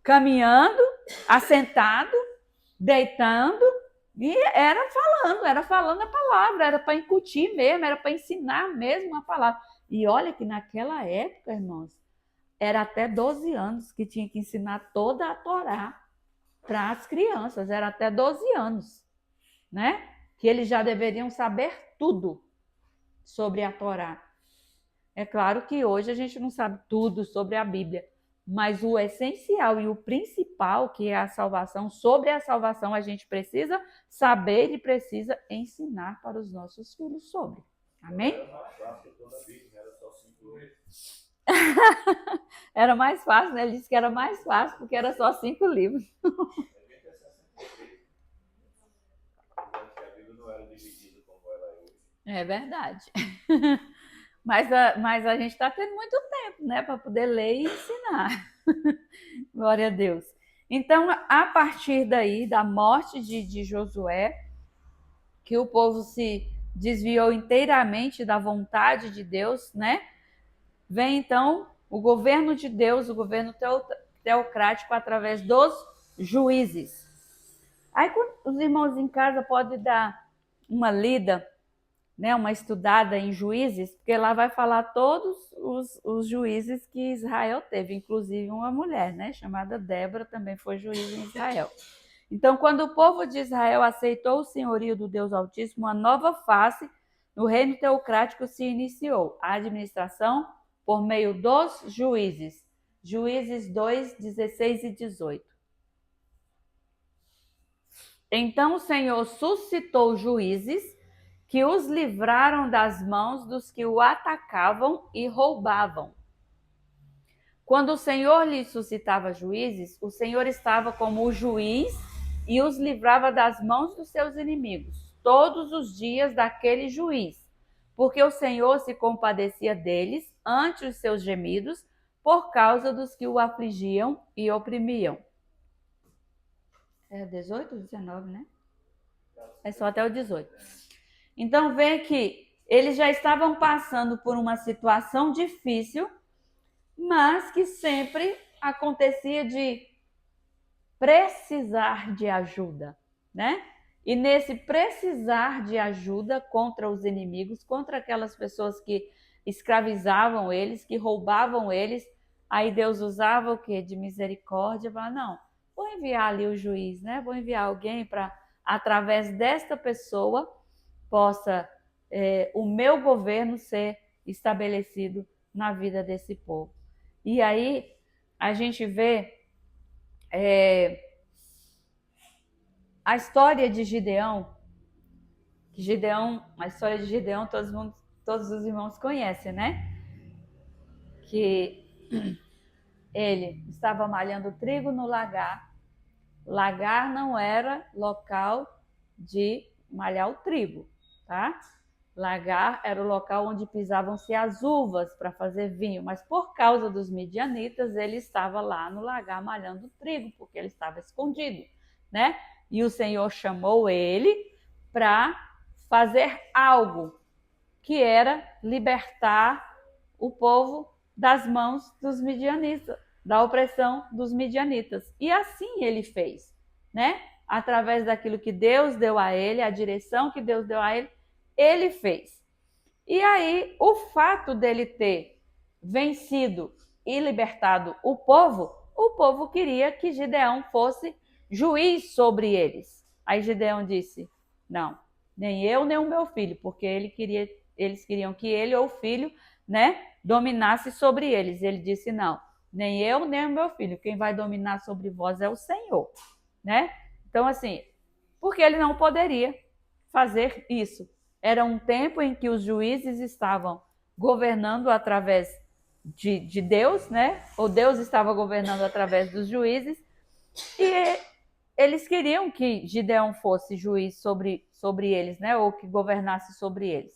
caminhando, assentado, deitando, e era falando a palavra, era para incutir mesmo, era para ensinar mesmo a palavra. E olha que naquela época, irmãos, era até 12 anos que tinha que ensinar toda a Torá para as crianças, era até 12 anos, né? Que eles já deveriam saber tudo sobre a Torá. É claro que hoje a gente não sabe tudo sobre a Bíblia, mas o essencial e o principal, que é a salvação, sobre a salvação a gente precisa saber e precisa ensinar para os nossos filhos sobre. Amém? Era mais fácil, né? Ele disse que era mais fácil porque era só 5 livros. É verdade. Mas a gente está tendo muito tempo, né? Para poder ler e ensinar. Glória a Deus. Então, a partir daí, da morte de Josué, que o povo se desviou inteiramente da vontade de Deus, né? Vem então o governo de Deus, o governo teocrático através dos juízes. Aí os irmãos em casa podem dar uma lida, né, uma estudada em Juízes, porque lá vai falar todos os juízes que Israel teve, inclusive uma mulher, né, chamada Débora, também foi juiz em Israel. Então, quando o povo de Israel aceitou o senhorio do Deus Altíssimo, uma nova face no reino teocrático se iniciou, a administração por meio dos juízes. Juízes 2, 16 e 18. Então o Senhor suscitou juízes que os livraram das mãos dos que o atacavam e roubavam. Quando o Senhor lhe suscitava juízes, o Senhor estava como o juiz e os livrava das mãos dos seus inimigos, todos os dias daquele juiz, porque o Senhor se compadecia deles ante os seus gemidos, por causa dos que o afligiam e oprimiam. É 18 ou 19, né? É só até o 18. Então, vê que eles já estavam passando por uma situação difícil, mas que sempre acontecia de precisar de ajuda, né? E nesse precisar de ajuda contra os inimigos, contra aquelas pessoas que escravizavam eles, que roubavam eles, aí Deus usava o quê? De misericórdia, para não, vou enviar ali o juiz, né? Vou enviar alguém para, através desta pessoa, possa o meu governo ser estabelecido na vida desse povo. E aí a gente vê a história de Gideão, a história de Gideão todos os irmãos conhecem, né? Que ele estava malhando trigo no lagar. Lagar não era local de malhar o trigo, tá? Lagar era o local onde pisavam-se as uvas para fazer vinho, mas por causa dos midianitas, ele estava lá no lagar malhando trigo, porque ele estava escondido, né? E o Senhor chamou ele para fazer algo, que era libertar o povo das mãos dos midianitas, da opressão dos midianitas. E assim ele fez, né? Através daquilo que Deus deu a ele, a direção que Deus deu a ele, ele fez. E aí, o fato dele ter vencido e libertado o povo queria que Gideão fosse juiz sobre eles. Aí Gideão disse: não, nem eu nem o meu filho, porque eles queriam que ele ou o filho, né, dominasse sobre eles. Ele disse: não, nem eu nem o meu filho, quem vai dominar sobre vós é o Senhor, né? Então, assim, porque ele não poderia fazer isso. Era um tempo em que os juízes estavam governando através de Deus, né? Ou Deus estava governando através dos juízes, e eles queriam que Gideão fosse juiz sobre eles, né? Ou que governasse sobre eles.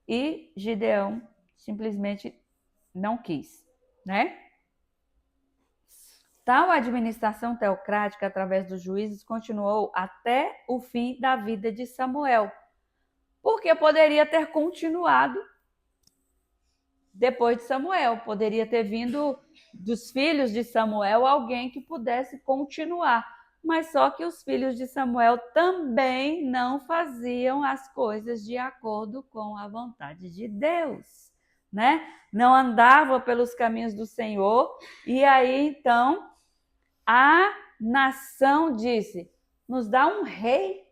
E Gideão simplesmente não quis, né? Tal administração teocrática através dos juízes continuou até o fim da vida de Samuel, porque poderia ter continuado depois de Samuel, poderia ter vindo dos filhos de Samuel alguém que pudesse continuar, mas só que os filhos de Samuel também não faziam as coisas de acordo com a vontade de Deus, né? Não andavam pelos caminhos do Senhor, e aí então a nação disse: nos dá um rei,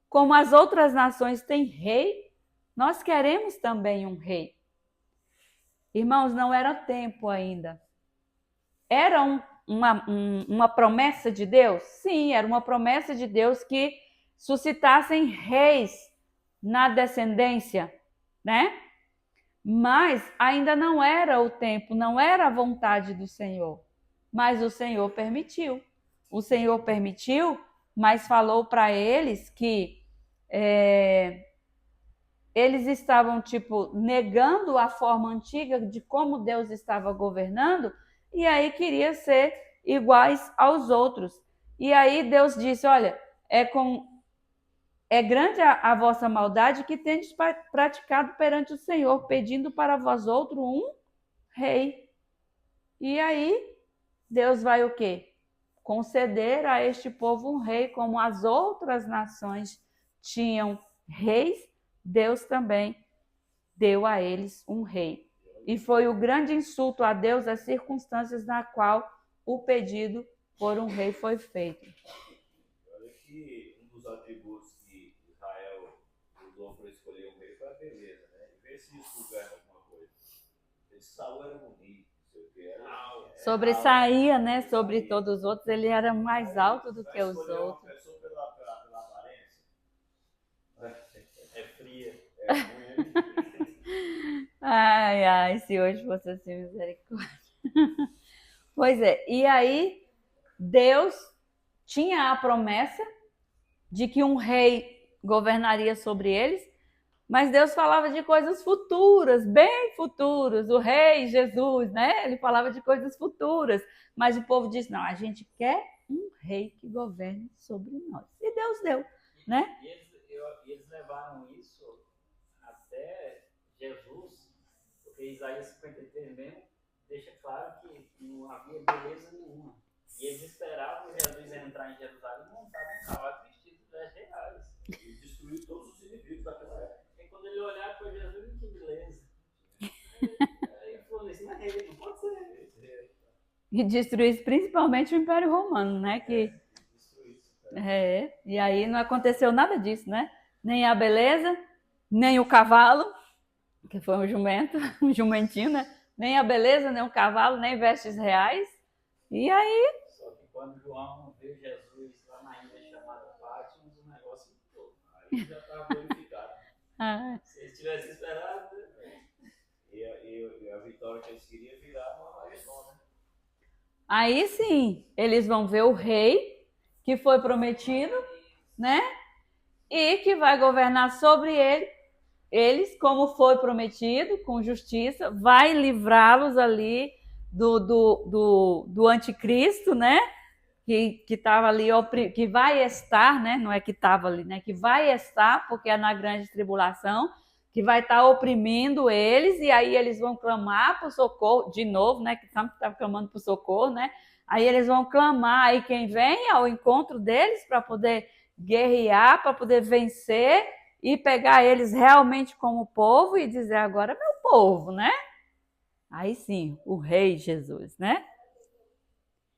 como as outras nações têm rei, nós queremos também um rei. Irmãos, não era tempo ainda. Era uma promessa de Deus? Sim, era uma promessa de Deus que suscitassem reis na descendência, né? Mas ainda não era o tempo, não era a vontade do Senhor. Mas o Senhor permitiu. O Senhor permitiu, mas falou para eles que eles estavam, negando a forma antiga de como Deus estava governando, e aí queria ser iguais aos outros. E aí Deus disse, olha, é grande a vossa maldade que tendes praticado perante o Senhor, pedindo para vós outro um rei. E aí Deus vai o quê? Conceder a este povo um rei, como as outras nações tinham reis, Deus também deu a eles um rei. E foi o grande insulto a Deus as circunstâncias na qual o pedido por um rei foi feito. Olha que um dos atributos que Israel usou para escolher um rei foi a beleza, né? E ver se isso governa alguma coisa. Esse Saul era bonito, não sei o que era. Sobressaía, né? Sobre todos os outros, ele era mais alto do que os Escolher outros. uma pessoa pela aparência. É fria. É ruim. Ai, ai, se hoje fosse assim, misericórdia. Pois é, e aí Deus tinha a promessa de que um rei governaria sobre eles, mas Deus falava de coisas futuras, bem futuras, o rei Jesus, né? Ele falava de coisas futuras, mas o povo disse, não, a gente quer um rei que governe sobre nós. E Deus deu, né? E eles levaram isso até Jesus, porque Isaías 53 mesmo deixa claro que não havia beleza nenhuma. E eles esperavam Jesus entrar em Jerusalém e montar um cavalo vestido de 10 reais. E destruir todos os inimigos daquela época. E quando ele olhava para Jesus, não tinha beleza. Aí ele falou assim, mas rei, não pode ser. E destruísse principalmente o Império Romano, né? E aí não aconteceu nada disso, né? Nem a beleza, nem o cavalo, que foi um jumento, um jumentinho, né? Nem a beleza, nem o cavalo, nem vestes reais. E aí... Só que quando João viu Jesus lá na ilha chamada Fátima, o negócio mudou. Aí já estava glorificado. Se eles tivessem esperado... E a vitória que eles queriam virar uma maratona. Aí sim, eles vão ver o rei que foi prometido, né? E que vai governar sobre eles, como foi prometido, com justiça, vai livrá-los ali do anticristo, né? Que estava ali, que vai estar, né? Não é que estava ali, né? Que vai estar, porque é na grande tribulação, que vai estar oprimindo eles, e aí eles vão clamar por socorro, de novo, né? Que sempre estava clamando por socorro, né? Aí eles vão clamar, aí quem vem ao encontro deles para poder guerrear, para poder vencer e pegar eles realmente como povo e dizer agora é meu povo, né? Aí sim, o rei Jesus, né?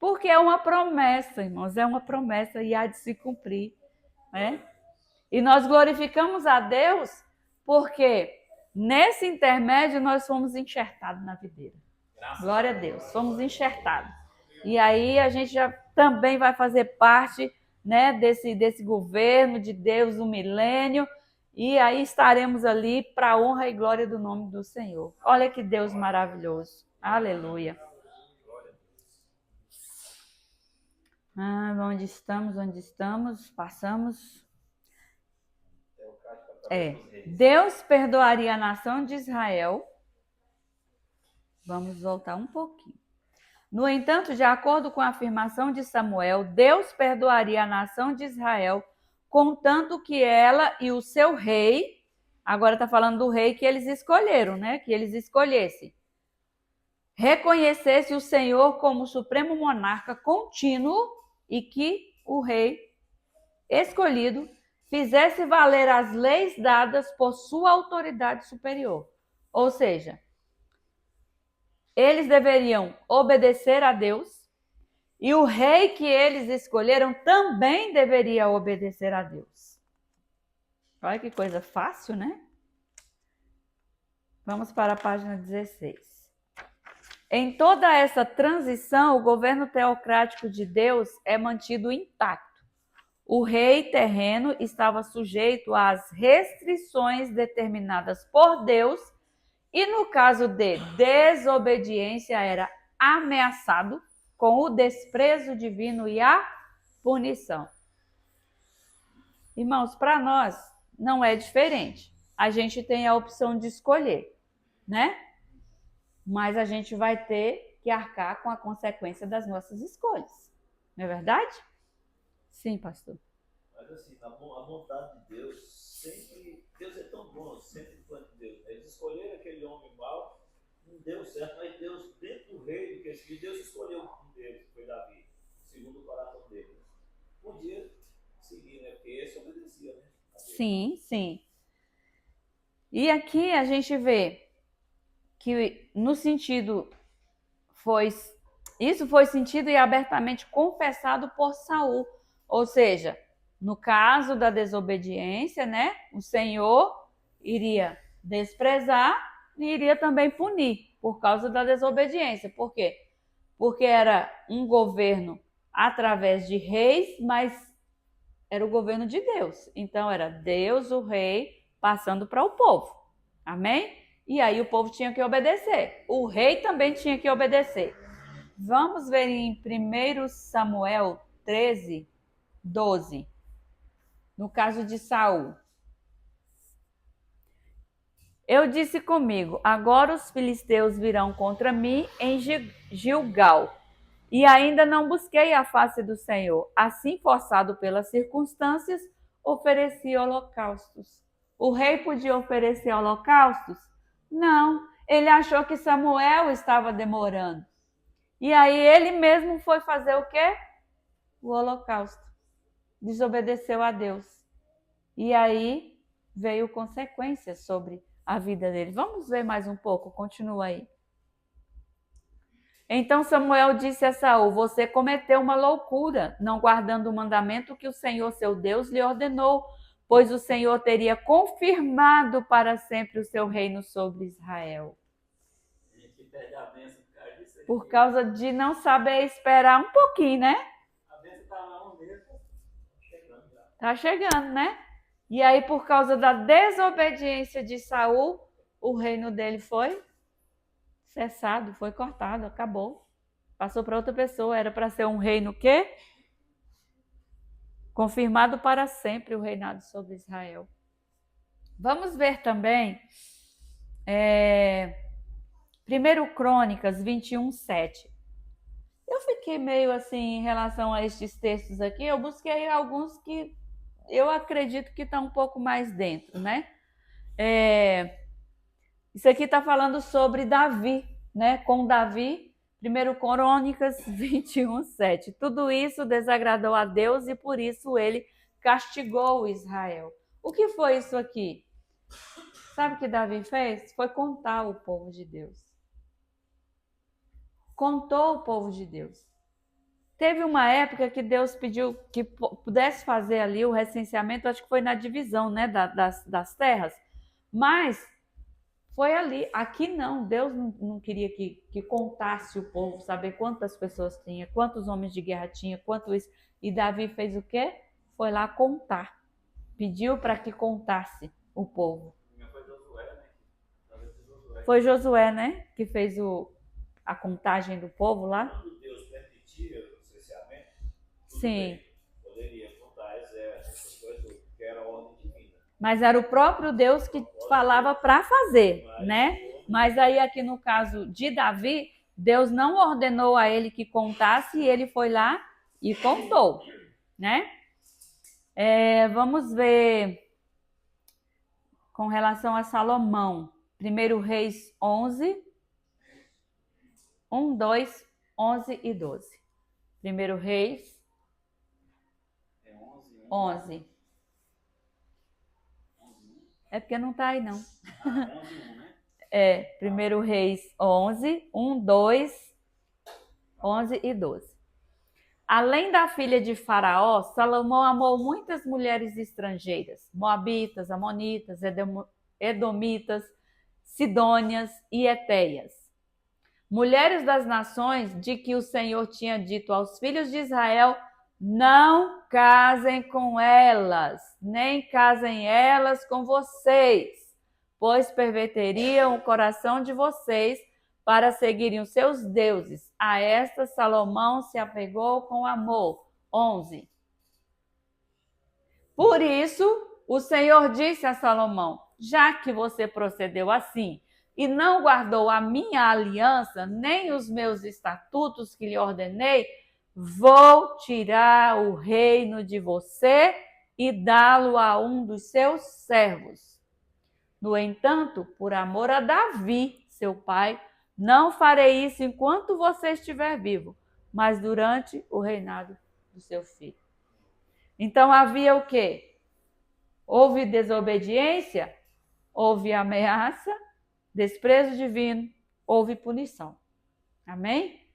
Porque é uma promessa, irmãos, é uma promessa e há de se cumprir, né? E nós glorificamos a Deus porque nesse intermédio nós fomos enxertados na videira. Glória a Deus, fomos enxertados. E aí a gente já também vai fazer parte, né, desse governo de Deus, do milênio, e aí estaremos ali para a honra e glória do nome do Senhor. Olha que Deus maravilhoso. Aleluia. Onde estamos? Passamos. Deus perdoaria a nação de Israel. Vamos voltar um pouquinho. No entanto, de acordo com a afirmação de Samuel, Deus perdoaria a nação de Israel, contanto que ela e o seu rei, agora está falando do rei que eles escolheram, né? Que eles escolhessem, reconhecesse o Senhor como supremo monarca contínuo e que o rei escolhido fizesse valer as leis dadas por sua autoridade superior. Ou seja, eles deveriam obedecer a Deus e o rei que eles escolheram também deveria obedecer a Deus. Olha que coisa fácil, né? Vamos para a página 16. Em toda essa transição, o governo teocrático de Deus é mantido intacto. O rei terreno estava sujeito às restrições determinadas por Deus e, no caso de desobediência, era ameaçado com o desprezo divino e a punição. Irmãos, para nós não é diferente. A gente tem a opção de escolher, né? Mas a gente vai ter que arcar com a consequência das nossas escolhas. Não é verdade? Sim, pastor. Mas assim, a vontade de Deus sempre. Deus é tão bom, sempre o plano de Deus. Eles escolheram aquele homem mau, não deu certo, mas Deus, dentro do reino que eles Deus escolheu um deles, que foi Davi, segundo o coração dele. Podia seguir, né? Porque esse obedecia, né? Sim, sim. E aqui a gente vê que no sentido isso foi sentido e abertamente confessado por Saul. Ou seja, no caso da desobediência, né, o Senhor iria desprezar e iria também punir por causa da desobediência. Por quê? Porque era um governo através de reis, mas era o governo de Deus. Então era Deus, o rei, passando para o povo. Amém? E aí o povo tinha que obedecer. O rei também tinha que obedecer. Vamos ver em 1 Samuel 13, 12. No caso de Saul. Eu disse comigo, agora os filisteus virão contra mim em Gilgal. E ainda não busquei a face do Senhor. Assim, forçado pelas circunstâncias, ofereci holocaustos. O rei podia oferecer holocaustos? Não. Ele achou que Samuel estava demorando. E aí ele mesmo foi fazer o quê? O holocausto. Desobedeceu a Deus. E aí veio consequências sobre a vida dele. Vamos ver mais um pouco, continua aí. Então Samuel disse a Saul, você cometeu uma loucura, não guardando o mandamento que o Senhor seu Deus lhe ordenou, pois o Senhor teria confirmado para sempre o seu reino sobre Israel. Por causa de não saber esperar um pouquinho, né? A bênção está na mão mesmo. Tá chegando, né? E aí, por causa da desobediência de Saul, o reino dele foi cessado, foi cortado, acabou. Passou para outra pessoa, era para ser um reino quê? Confirmado para sempre o reinado sobre Israel. Vamos ver também 1 Crônicas 21, 7. Eu fiquei meio assim em relação a estes textos aqui, eu busquei alguns que eu acredito que estão um pouco mais dentro, né? Isso aqui está falando sobre Davi, né? Com Davi, 1 Crônicas 21, 7. Tudo isso desagradou a Deus e por isso ele castigou Israel. O que foi isso aqui? Sabe o que Davi fez? Foi contar o povo de Deus. Contou o povo de Deus. Teve uma época que Deus pediu que pudesse fazer ali o recenseamento, acho que foi na divisão, né, das terras, mas foi ali. Aqui não, Deus não queria que contasse o povo, saber quantas pessoas tinha, quantos homens de guerra tinha, quanto isso. E Davi fez o quê? Foi lá contar. Pediu para que contasse o povo. Foi Josué, né? Que fez a contagem do povo lá. Quando Deus permitia o licenciamento, Sim. Poderia contar exército, essas coisas, que era ordem divina. Mas era o próprio Deus que falava para fazer, né? Mas aí aqui no caso de Davi, Deus não ordenou a ele que contasse e ele foi lá e contou, né? Vamos ver com relação a Salomão. 1 Reis 11, 1, 2, 11 e 12. 1 Reis 11. É porque não está aí, não. 1 Reis 11, 1, 2, 11 e 12. Além da filha de Faraó, Salomão amou muitas mulheres estrangeiras, moabitas, amonitas, edomitas, sidônias e etéias. Mulheres das nações de que o Senhor tinha dito aos filhos de Israel, não casem com elas, nem casem elas com vocês, pois perverteriam o coração de vocês para seguirem os seus deuses. A esta Salomão se apegou com amor. 11. Por isso, o Senhor disse a Salomão, já que você procedeu assim e não guardou a minha aliança, nem os meus estatutos que lhe ordenei, vou tirar o reino de você e dá-lo a um dos seus servos. No entanto, por amor a Davi, seu pai, não farei isso enquanto você estiver vivo, mas durante o reinado do seu filho. Então havia o quê? Houve desobediência, houve ameaça, desprezo divino, houve punição. Amém?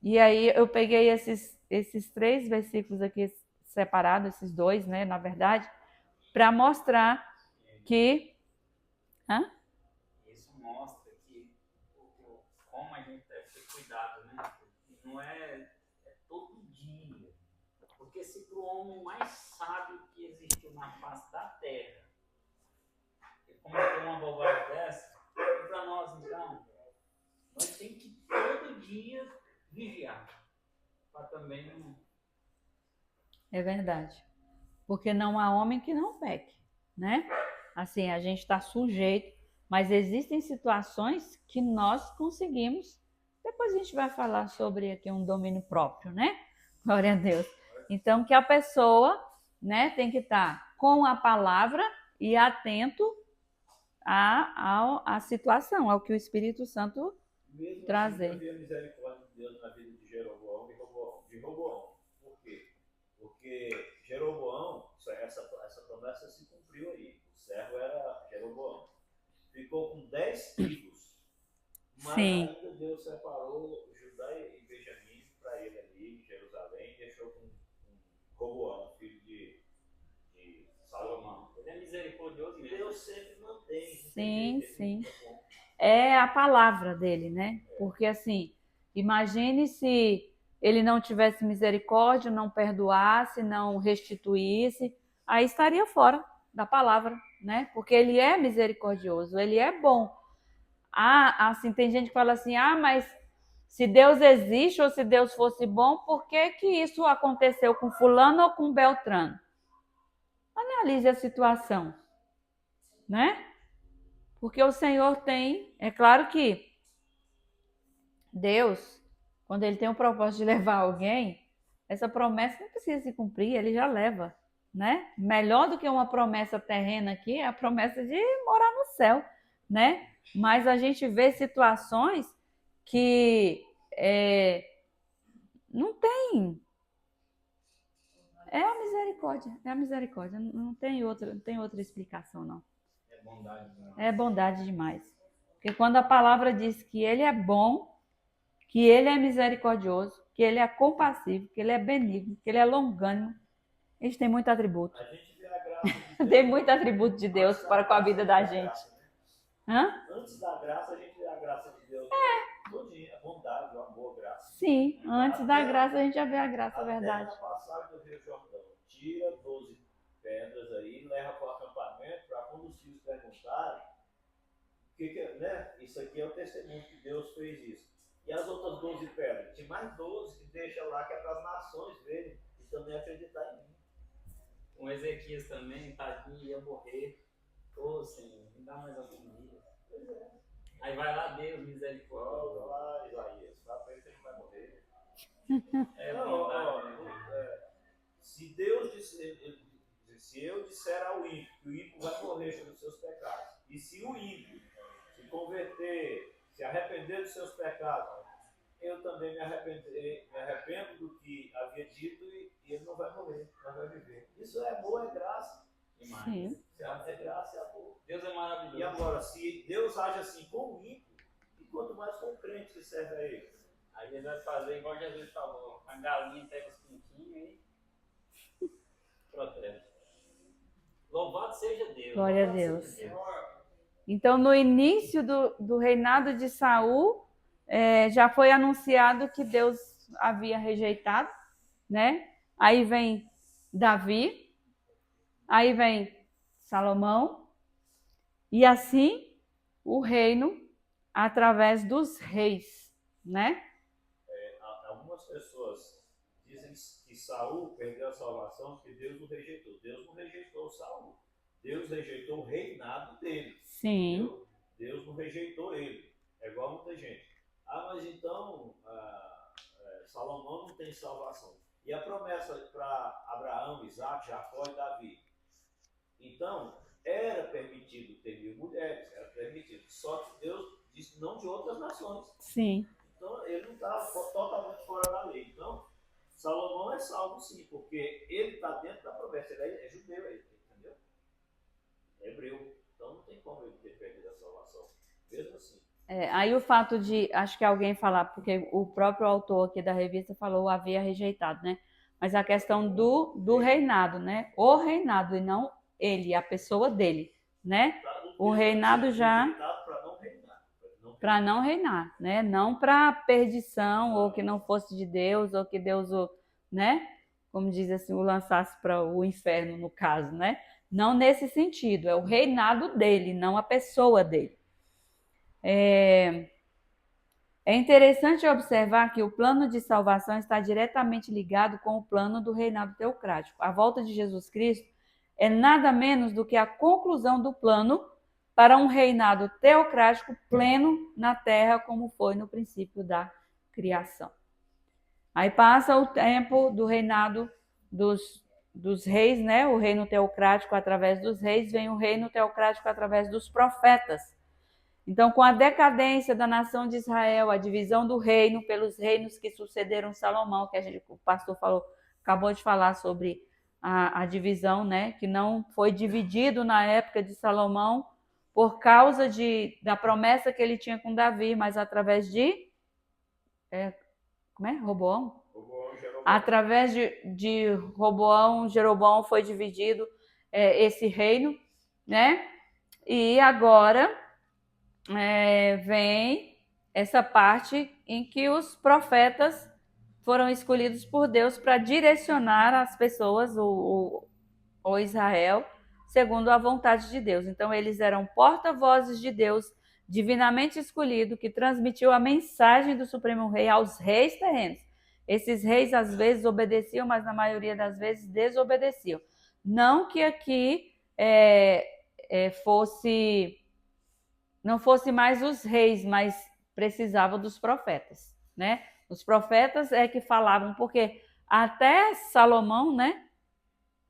E aí eu peguei esses 3 versículos aqui separados, esses 2, né, na verdade, para mostrar que... Isso mostra que como a gente deve ter cuidado, né? Não é todo dia. Porque se para o homem mais sábio que existiu na face da terra cometer uma bobagem dessa, e para nós então, nós temos que todo dia vigiar. Para também não. É verdade. Porque não há homem que não peque, né? Assim, a gente está sujeito, mas existem situações que nós conseguimos. Depois a gente vai falar sobre aqui um domínio próprio, né? Glória a Deus. Então, que a pessoa, né, tem que estar com a palavra e atento à situação, ao que o Espírito Santo Mesmo trazer. assim, havia misericórdia de Deus na vida de Jeroboão e de Roboão. Por quê? Porque Jeroboão, essa promessa se cumpriu aí. O servo era Jeroboão. Ficou com 10 tribos, mas Sim. ainda Deus separou Judá e Benjamim para ele ali em Jerusalém e deixou com Roboão, filho de Salomão. Ele é misericordioso mesmo. Deus sempre mantém. Sim, sim. É a palavra dele, né? Porque assim, imagine se ele não tivesse misericórdia, não perdoasse, não restituísse, aí estaria fora da palavra, né? Porque ele é misericordioso, ele é bom. Assim, tem gente que fala assim, mas se Deus existe ou se Deus fosse bom, por que que isso aconteceu com fulano ou com Beltrano? Analise a situação, né? Porque o Senhor tem, é claro que Deus, quando ele tem o propósito de levar alguém, essa promessa não precisa se cumprir, ele já leva, né? Melhor do que uma promessa terrena aqui é a promessa de morar no céu, né? Mas a gente vê situações que não tem. É a misericórdia, não tem outra explicação, não. É bondade, né? É bondade demais. Porque quando a palavra diz que ele é bom, que ele é misericordioso, que ele é compassivo, que ele é benigno, que ele é longânimo, eles têm muito atributo. A gente vê a graça de Deus. Tem muito atributo de Deus para com a vida da gente. Antes da graça, a gente vê a graça de Deus. Todinha, a bondade, o amor, a graça. Sim, antes da graça a gente já vê a graça, a verdade. Até na passagem do Rio Jordão, tira 12 pedras aí, leva para o acampamento, para quando os filhos perguntarem, né? Isso aqui é o testemunho que Deus fez isso. E as outras 12 pedras? Tem mais 12 que deixa lá, que é para as nações verem e também acreditar em mim. Com Ezequias também, tadinho, ia morrer. Ô Senhor, me dá mais algum dia. Pois é. Aí vai lá, Deus, misericórdia. Volta lá, Isaías, fala para ele que ele vai morrer. É Não, bondade, né? se Deus disser, se eu disser ao ímpio que o ímpio vai morrer pelos seus pecados, e se o ímpio se converter, se arrepender dos seus pecados, eu também me arrependo do que havia dito e ele não vai morrer, não vai viver. Isso é amor, é graça. Demais. Sim. É graça e amor. Deus é maravilhoso. E agora, se Deus age assim com o ímpio, e quanto mais com o crente que serve a ele? Aí ele vai fazer igual Jesus falou, a galinha pega os pintinhos e protege. Louvado seja Deus. Glória a Louvado Deus. seja Deus. Então, no início do reinado de Saul, já foi anunciado que Deus havia rejeitado, né? Aí vem Davi, aí vem Salomão, e assim o reino através dos reis, né? Algumas pessoas dizem que Saul perdeu a salvação porque Deus o rejeitou. Deus não rejeitou Saul. Deus rejeitou o reinado dele. Sim. Entendeu? Deus não rejeitou ele. É igual muita gente. Mas então Salomão não tem salvação. E a promessa para Abraão, Isaac, Jacó e Davi? Então, era permitido ter 1000 mulheres, era permitido. Só que Deus disse não de outras nações. Sim. Então, ele não está totalmente fora da lei. Então, Salomão é salvo sim, porque ele está dentro da promessa. Ele é judeu, entendeu? É hebreu. Então, não tem como ele ter perdido a salvação. Mesmo assim. Aí o fato de, acho que alguém falar, porque o próprio autor aqui da revista falou havia rejeitado, né? Mas a questão do reinado, né? O reinado e não ele, a pessoa dele, né? O reinado já para não reinar, né? Não para perdição ou que não fosse de Deus ou que Deus o, né? Como diz assim, o lançasse para o inferno no caso, né? Não nesse sentido, é o reinado dele, não a pessoa dele. É interessante observar que o plano de salvação está diretamente ligado com o plano do reinado teocrático. A volta de Jesus Cristo é nada menos do que a conclusão do plano para um reinado teocrático pleno na terra, como foi no princípio da criação. Aí passa o tempo do reinado dos reis, né? O reino teocrático através dos reis, vem o reino teocrático através dos profetas. Então, com a decadência da nação de Israel, a divisão do reino pelos reinos que sucederam Salomão, que o pastor acabou de falar sobre a divisão, né? Que não foi dividido na época de Salomão por causa da promessa que ele tinha com Davi, mas através de Roboão? Através de Roboão, Jeroboão foi dividido esse reino, né? E agora vem essa parte em que os profetas foram escolhidos por Deus para direcionar as pessoas, o Israel, segundo a vontade de Deus. Então, eles eram porta-vozes de Deus, divinamente escolhido, que transmitiu a mensagem do Supremo Rei aos reis terrenos. Esses reis, às vezes, obedeciam, mas na maioria das vezes desobedeciam. Não que aqui não fosse mais os reis, mas precisava dos profetas, né? Os profetas é que falavam, porque até Salomão, né?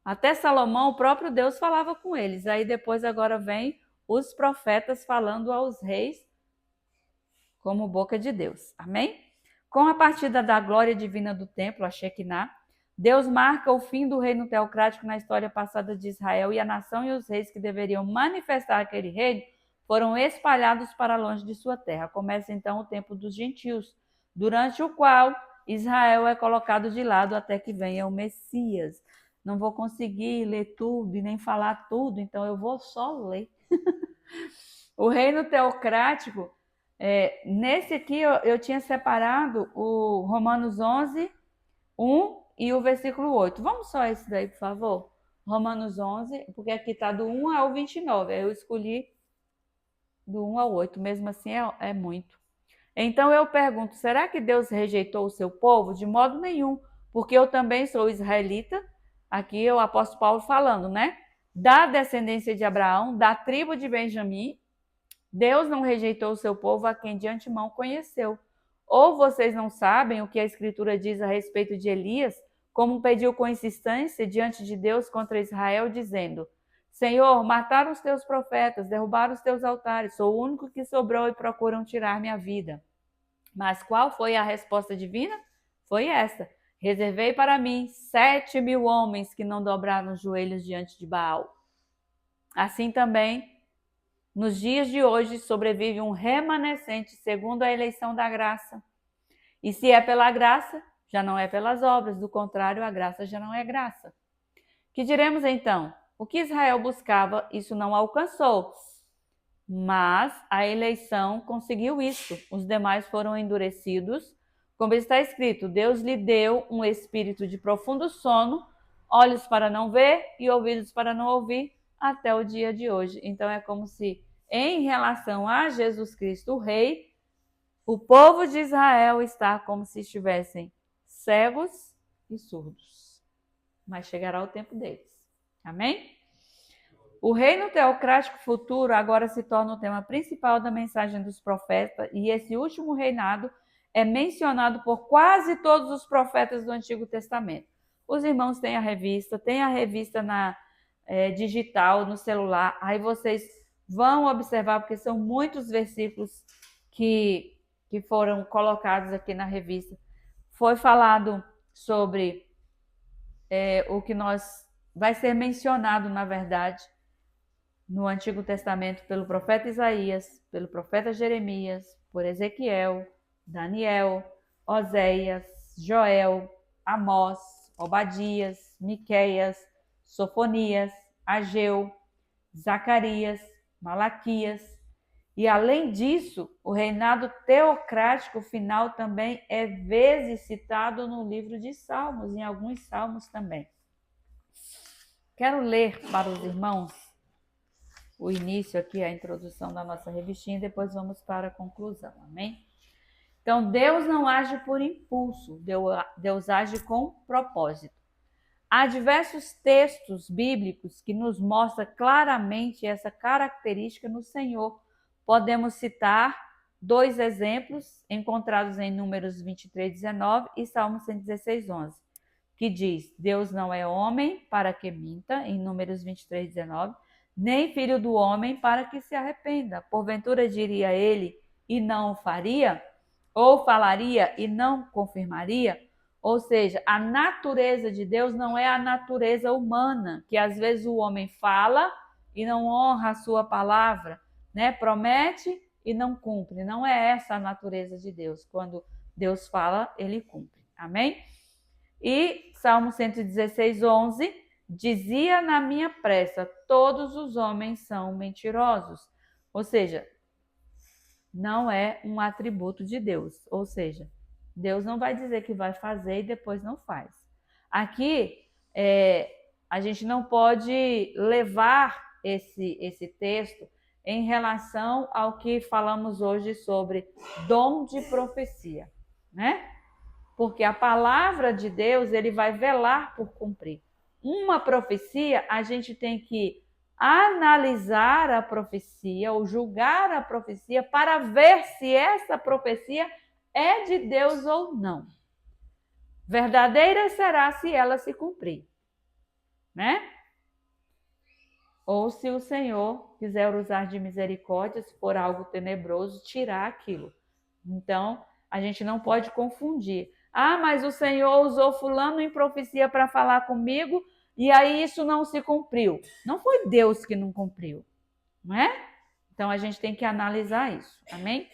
Até Salomão, o próprio Deus falava com eles. Aí depois agora vem os profetas falando aos reis como boca de Deus. Amém? Com a partida da glória divina do templo, a Shekinah, Deus marca o fim do reino teocrático na história passada de Israel, e a nação e os reis que deveriam manifestar aquele reino foram espalhados para longe de sua terra. Começa então o tempo dos gentios, durante o qual Israel é colocado de lado até que venha o Messias. Não vou conseguir ler tudo e nem falar tudo, então eu vou só ler. O reino teocrático, nesse aqui eu tinha separado o Romanos 11, 1 e o versículo 8. Vamos só esse daí, por favor? Romanos 11, porque aqui está do 1 ao 29. Aí eu escolhi do 1 ao 8, mesmo assim é muito. Então eu pergunto, será que Deus rejeitou o seu povo? De modo nenhum, porque eu também sou israelita. Aqui é o apóstolo Paulo falando, né? Da descendência de Abraão, da tribo de Benjamim. Deus não rejeitou o seu povo, a quem de antemão conheceu. Ou vocês não sabem o que a Escritura diz a respeito de Elias, como pediu com insistência diante de Deus contra Israel, dizendo: Senhor, mataram os teus profetas, derrubaram os teus altares, sou o único que sobrou e procuram tirar minha vida. Mas qual foi a resposta divina? Foi essa: reservei para mim 7.000 homens que não dobraram os joelhos diante de Baal. Assim também, nos dias de hoje, sobrevive um remanescente segundo a eleição da graça. E se é pela graça, já não é pelas obras, do contrário, a graça já não é graça. Que diremos então? O que Israel buscava, isso não alcançou. Mas a eleição conseguiu isso. Os demais foram endurecidos. Como está escrito, Deus lhe deu um espírito de profundo sono, olhos para não ver e ouvidos para não ouvir, até o dia de hoje. Então é como se, em relação a Jesus Cristo, o Rei, o povo de Israel está como se estivessem cegos e surdos. Mas chegará o tempo deles. Amém? O reino teocrático futuro agora se torna o tema principal da mensagem dos profetas, e esse último reinado é mencionado por quase todos os profetas do Antigo Testamento. Os irmãos têm a revista na digital, no celular, aí vocês vão observar, porque são muitos versículos que foram colocados aqui na revista. Foi falado sobre o que vai ser mencionado, na verdade, no Antigo Testamento pelo profeta Isaías, pelo profeta Jeremias, por Ezequiel, Daniel, Oséias, Joel, Amós, Obadias, Miqueias, Sofonias, Ageu, Zacarias, Malaquias. E além disso, o reinado teocrático final também é vezes citado no livro de Salmos, em alguns salmos também. Quero ler para os irmãos o início aqui, a introdução da nossa revistinha, e depois vamos para a conclusão, amém? Então, Deus não age por impulso, Deus age com propósito. Há diversos textos bíblicos que nos mostram claramente essa característica no Senhor. Podemos citar 2 exemplos encontrados em Números 23:19 e Salmo 116:11, que diz: Deus não é homem para que minta, em Números 23:19, nem filho do homem para que se arrependa. Porventura diria ele e não o faria? Ou falaria e não confirmaria? Ou seja, a natureza de Deus não é a natureza humana, que às vezes o homem fala e não honra a sua palavra, né? Promete e não cumpre. Não é essa a natureza de Deus. Quando Deus fala, ele cumpre. Amém? E Salmo 116:11 dizia na minha pressa: todos os homens são mentirosos. Ou seja, não é um atributo de Deus. Ou seja, Deus não vai dizer que vai fazer e depois não faz. Aqui, a gente não pode levar esse texto em relação ao que falamos hoje sobre dom de profecia, né? Porque a palavra de Deus, ele vai velar por cumprir. Uma profecia, a gente tem que analisar a profecia ou julgar a profecia para ver se essa profecia é de Deus ou não. Verdadeira será se ela se cumprir, né? Ou se o Senhor quiser usar de misericórdia, se for algo tenebroso, tirar aquilo. Então, a gente não pode confundir. Ah, mas o Senhor usou fulano em profecia para falar comigo e aí isso não se cumpriu. Não foi Deus que não cumpriu, não é? Então, a gente tem que analisar isso, amém?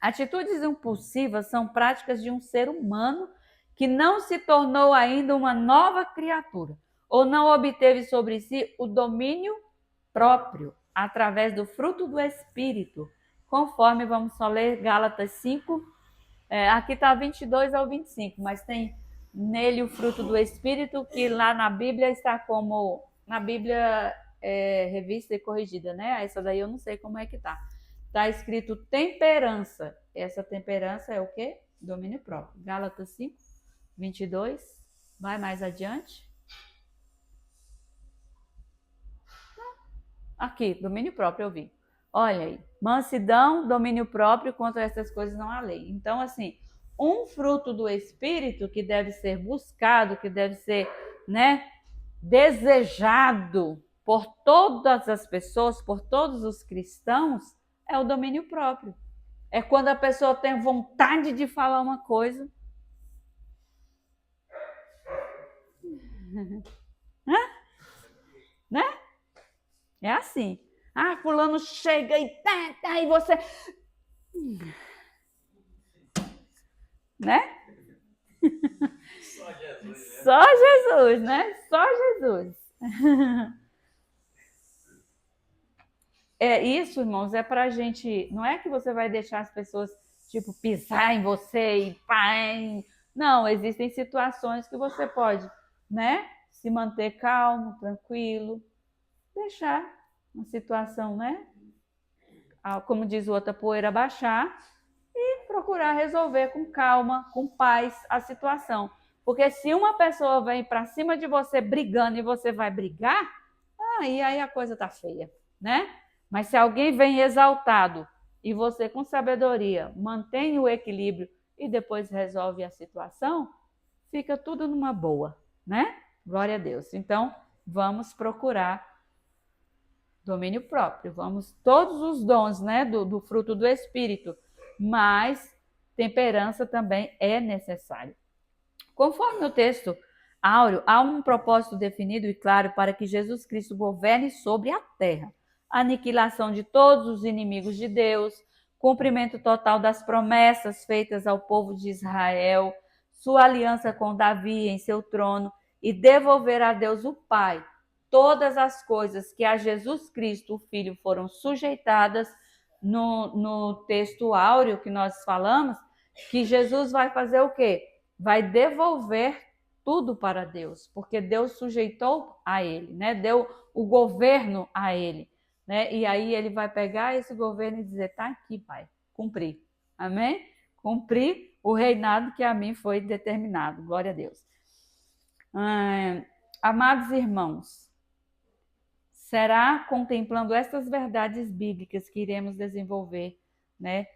Atitudes impulsivas são práticas de um ser humano que não se tornou ainda uma nova criatura ou não obteve sobre si o domínio próprio através do fruto do Espírito, conforme vamos só ler Gálatas 5, aqui está 22 ao 25, mas tem nele o fruto do Espírito, que lá na Bíblia está como, na Bíblia revista e corrigida, né? Essa daí eu não sei como é que está. Está escrito temperança. Essa temperança é o quê? Domínio próprio. Gálatas 5, 22. Vai mais adiante. Aqui, domínio próprio, eu vi. Olha aí. Mansidão, domínio próprio, contra essas coisas não há lei. Então, assim, um fruto do Espírito que deve ser buscado, que deve ser, né, desejado por todas as pessoas, por todos os cristãos, é o domínio próprio. É quando a pessoa tem vontade de falar uma coisa. Né? É assim. Ah, fulano chega e e você... Né? Só Jesus, né? Só Jesus, né? Só Jesus. Isso, irmãos, é pra gente... Não é que você vai deixar as pessoas, tipo, pisar em você e pá... Não, existem situações que você pode, né? Se manter calmo, tranquilo. Deixar uma situação, né? Como diz o outro, a poeira baixar e procurar resolver com calma, com paz a situação. Porque se uma pessoa vem para cima de você brigando e você vai brigar, aí a coisa tá feia, né? Mas se alguém vem exaltado e você com sabedoria mantém o equilíbrio e depois resolve a situação, fica tudo numa boa, né? Glória a Deus. Então, vamos procurar domínio próprio, vamos todos os dons, né, do fruto do Espírito, mas temperança também é necessário. Conforme o texto áureo, há um propósito definido e claro para que Jesus Cristo governe sobre a terra. Aniquilação de todos os inimigos de Deus, cumprimento total das promessas feitas ao povo de Israel, sua aliança com Davi em seu trono e devolver a Deus o Pai todas as coisas que a Jesus Cristo, o Filho, foram sujeitadas no texto áureo que nós falamos, que Jesus vai fazer o quê? Vai devolver tudo para Deus, porque Deus sujeitou a ele, né? Deu o governo a ele, né? E aí ele vai pegar esse governo e dizer, tá aqui, Pai, cumpri, amém? Cumpri o reinado que a mim foi determinado, glória a Deus. Amados irmãos, será contemplando estas verdades bíblicas que iremos desenvolver, né?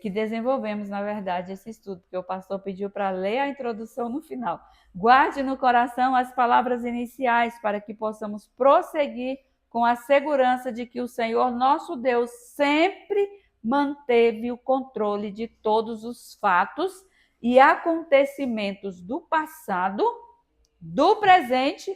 Que desenvolvemos, na verdade, esse estudo, porque o pastor pediu para ler a introdução no final. Guarde no coração as palavras iniciais para que possamos prosseguir com a segurança de que o Senhor nosso Deus sempre manteve o controle de todos os fatos e acontecimentos do passado, do presente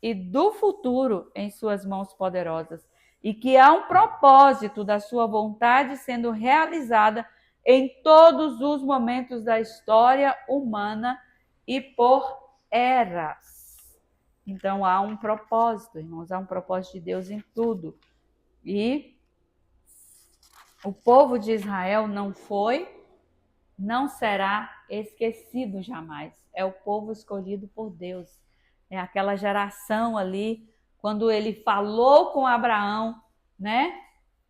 e do futuro em suas mãos poderosas, e que há um propósito da sua vontade sendo realizada em todos os momentos da história humana e por eras. Então há um propósito, irmãos, há um propósito de Deus em tudo. E o povo de Israel não foi, não será esquecido jamais. É o povo escolhido por Deus. É aquela geração ali, quando ele falou com Abraão, né?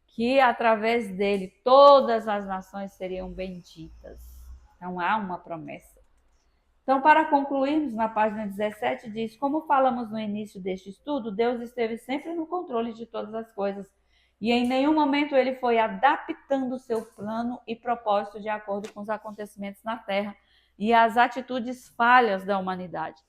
Que através dele todas as nações seriam benditas. Então há uma promessa. Então, para concluirmos, na página 17 diz, como falamos no início deste estudo, Deus esteve sempre no controle de todas as coisas e em nenhum momento ele foi adaptando o seu plano e propósito de acordo com os acontecimentos na Terra e as atitudes falhas da humanidade.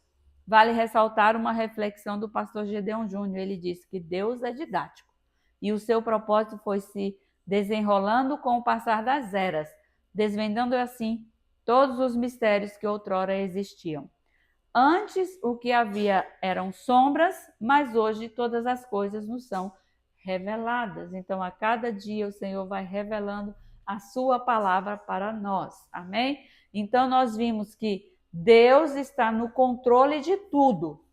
Vale ressaltar uma reflexão do pastor Gedeon Júnior. Ele disse que Deus é didático e o seu propósito foi se desenrolando com o passar das eras, desvendando assim todos os mistérios que outrora existiam. Antes o que havia eram sombras, mas hoje todas as coisas nos são reveladas. Então a cada dia o Senhor vai revelando a sua palavra para nós. Amém? Então nós vimos que Deus está no controle de tudo,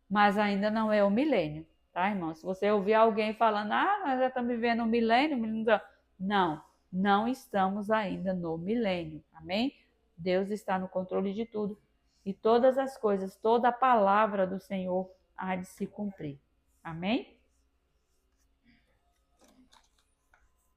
mas ainda não é o milênio, tá, irmão? Se você ouvir alguém falando, nós já estamos vivendo um milênio, não estamos ainda no milênio, amém? Deus está no controle de tudo e todas as coisas, toda a palavra do Senhor há de se cumprir, amém?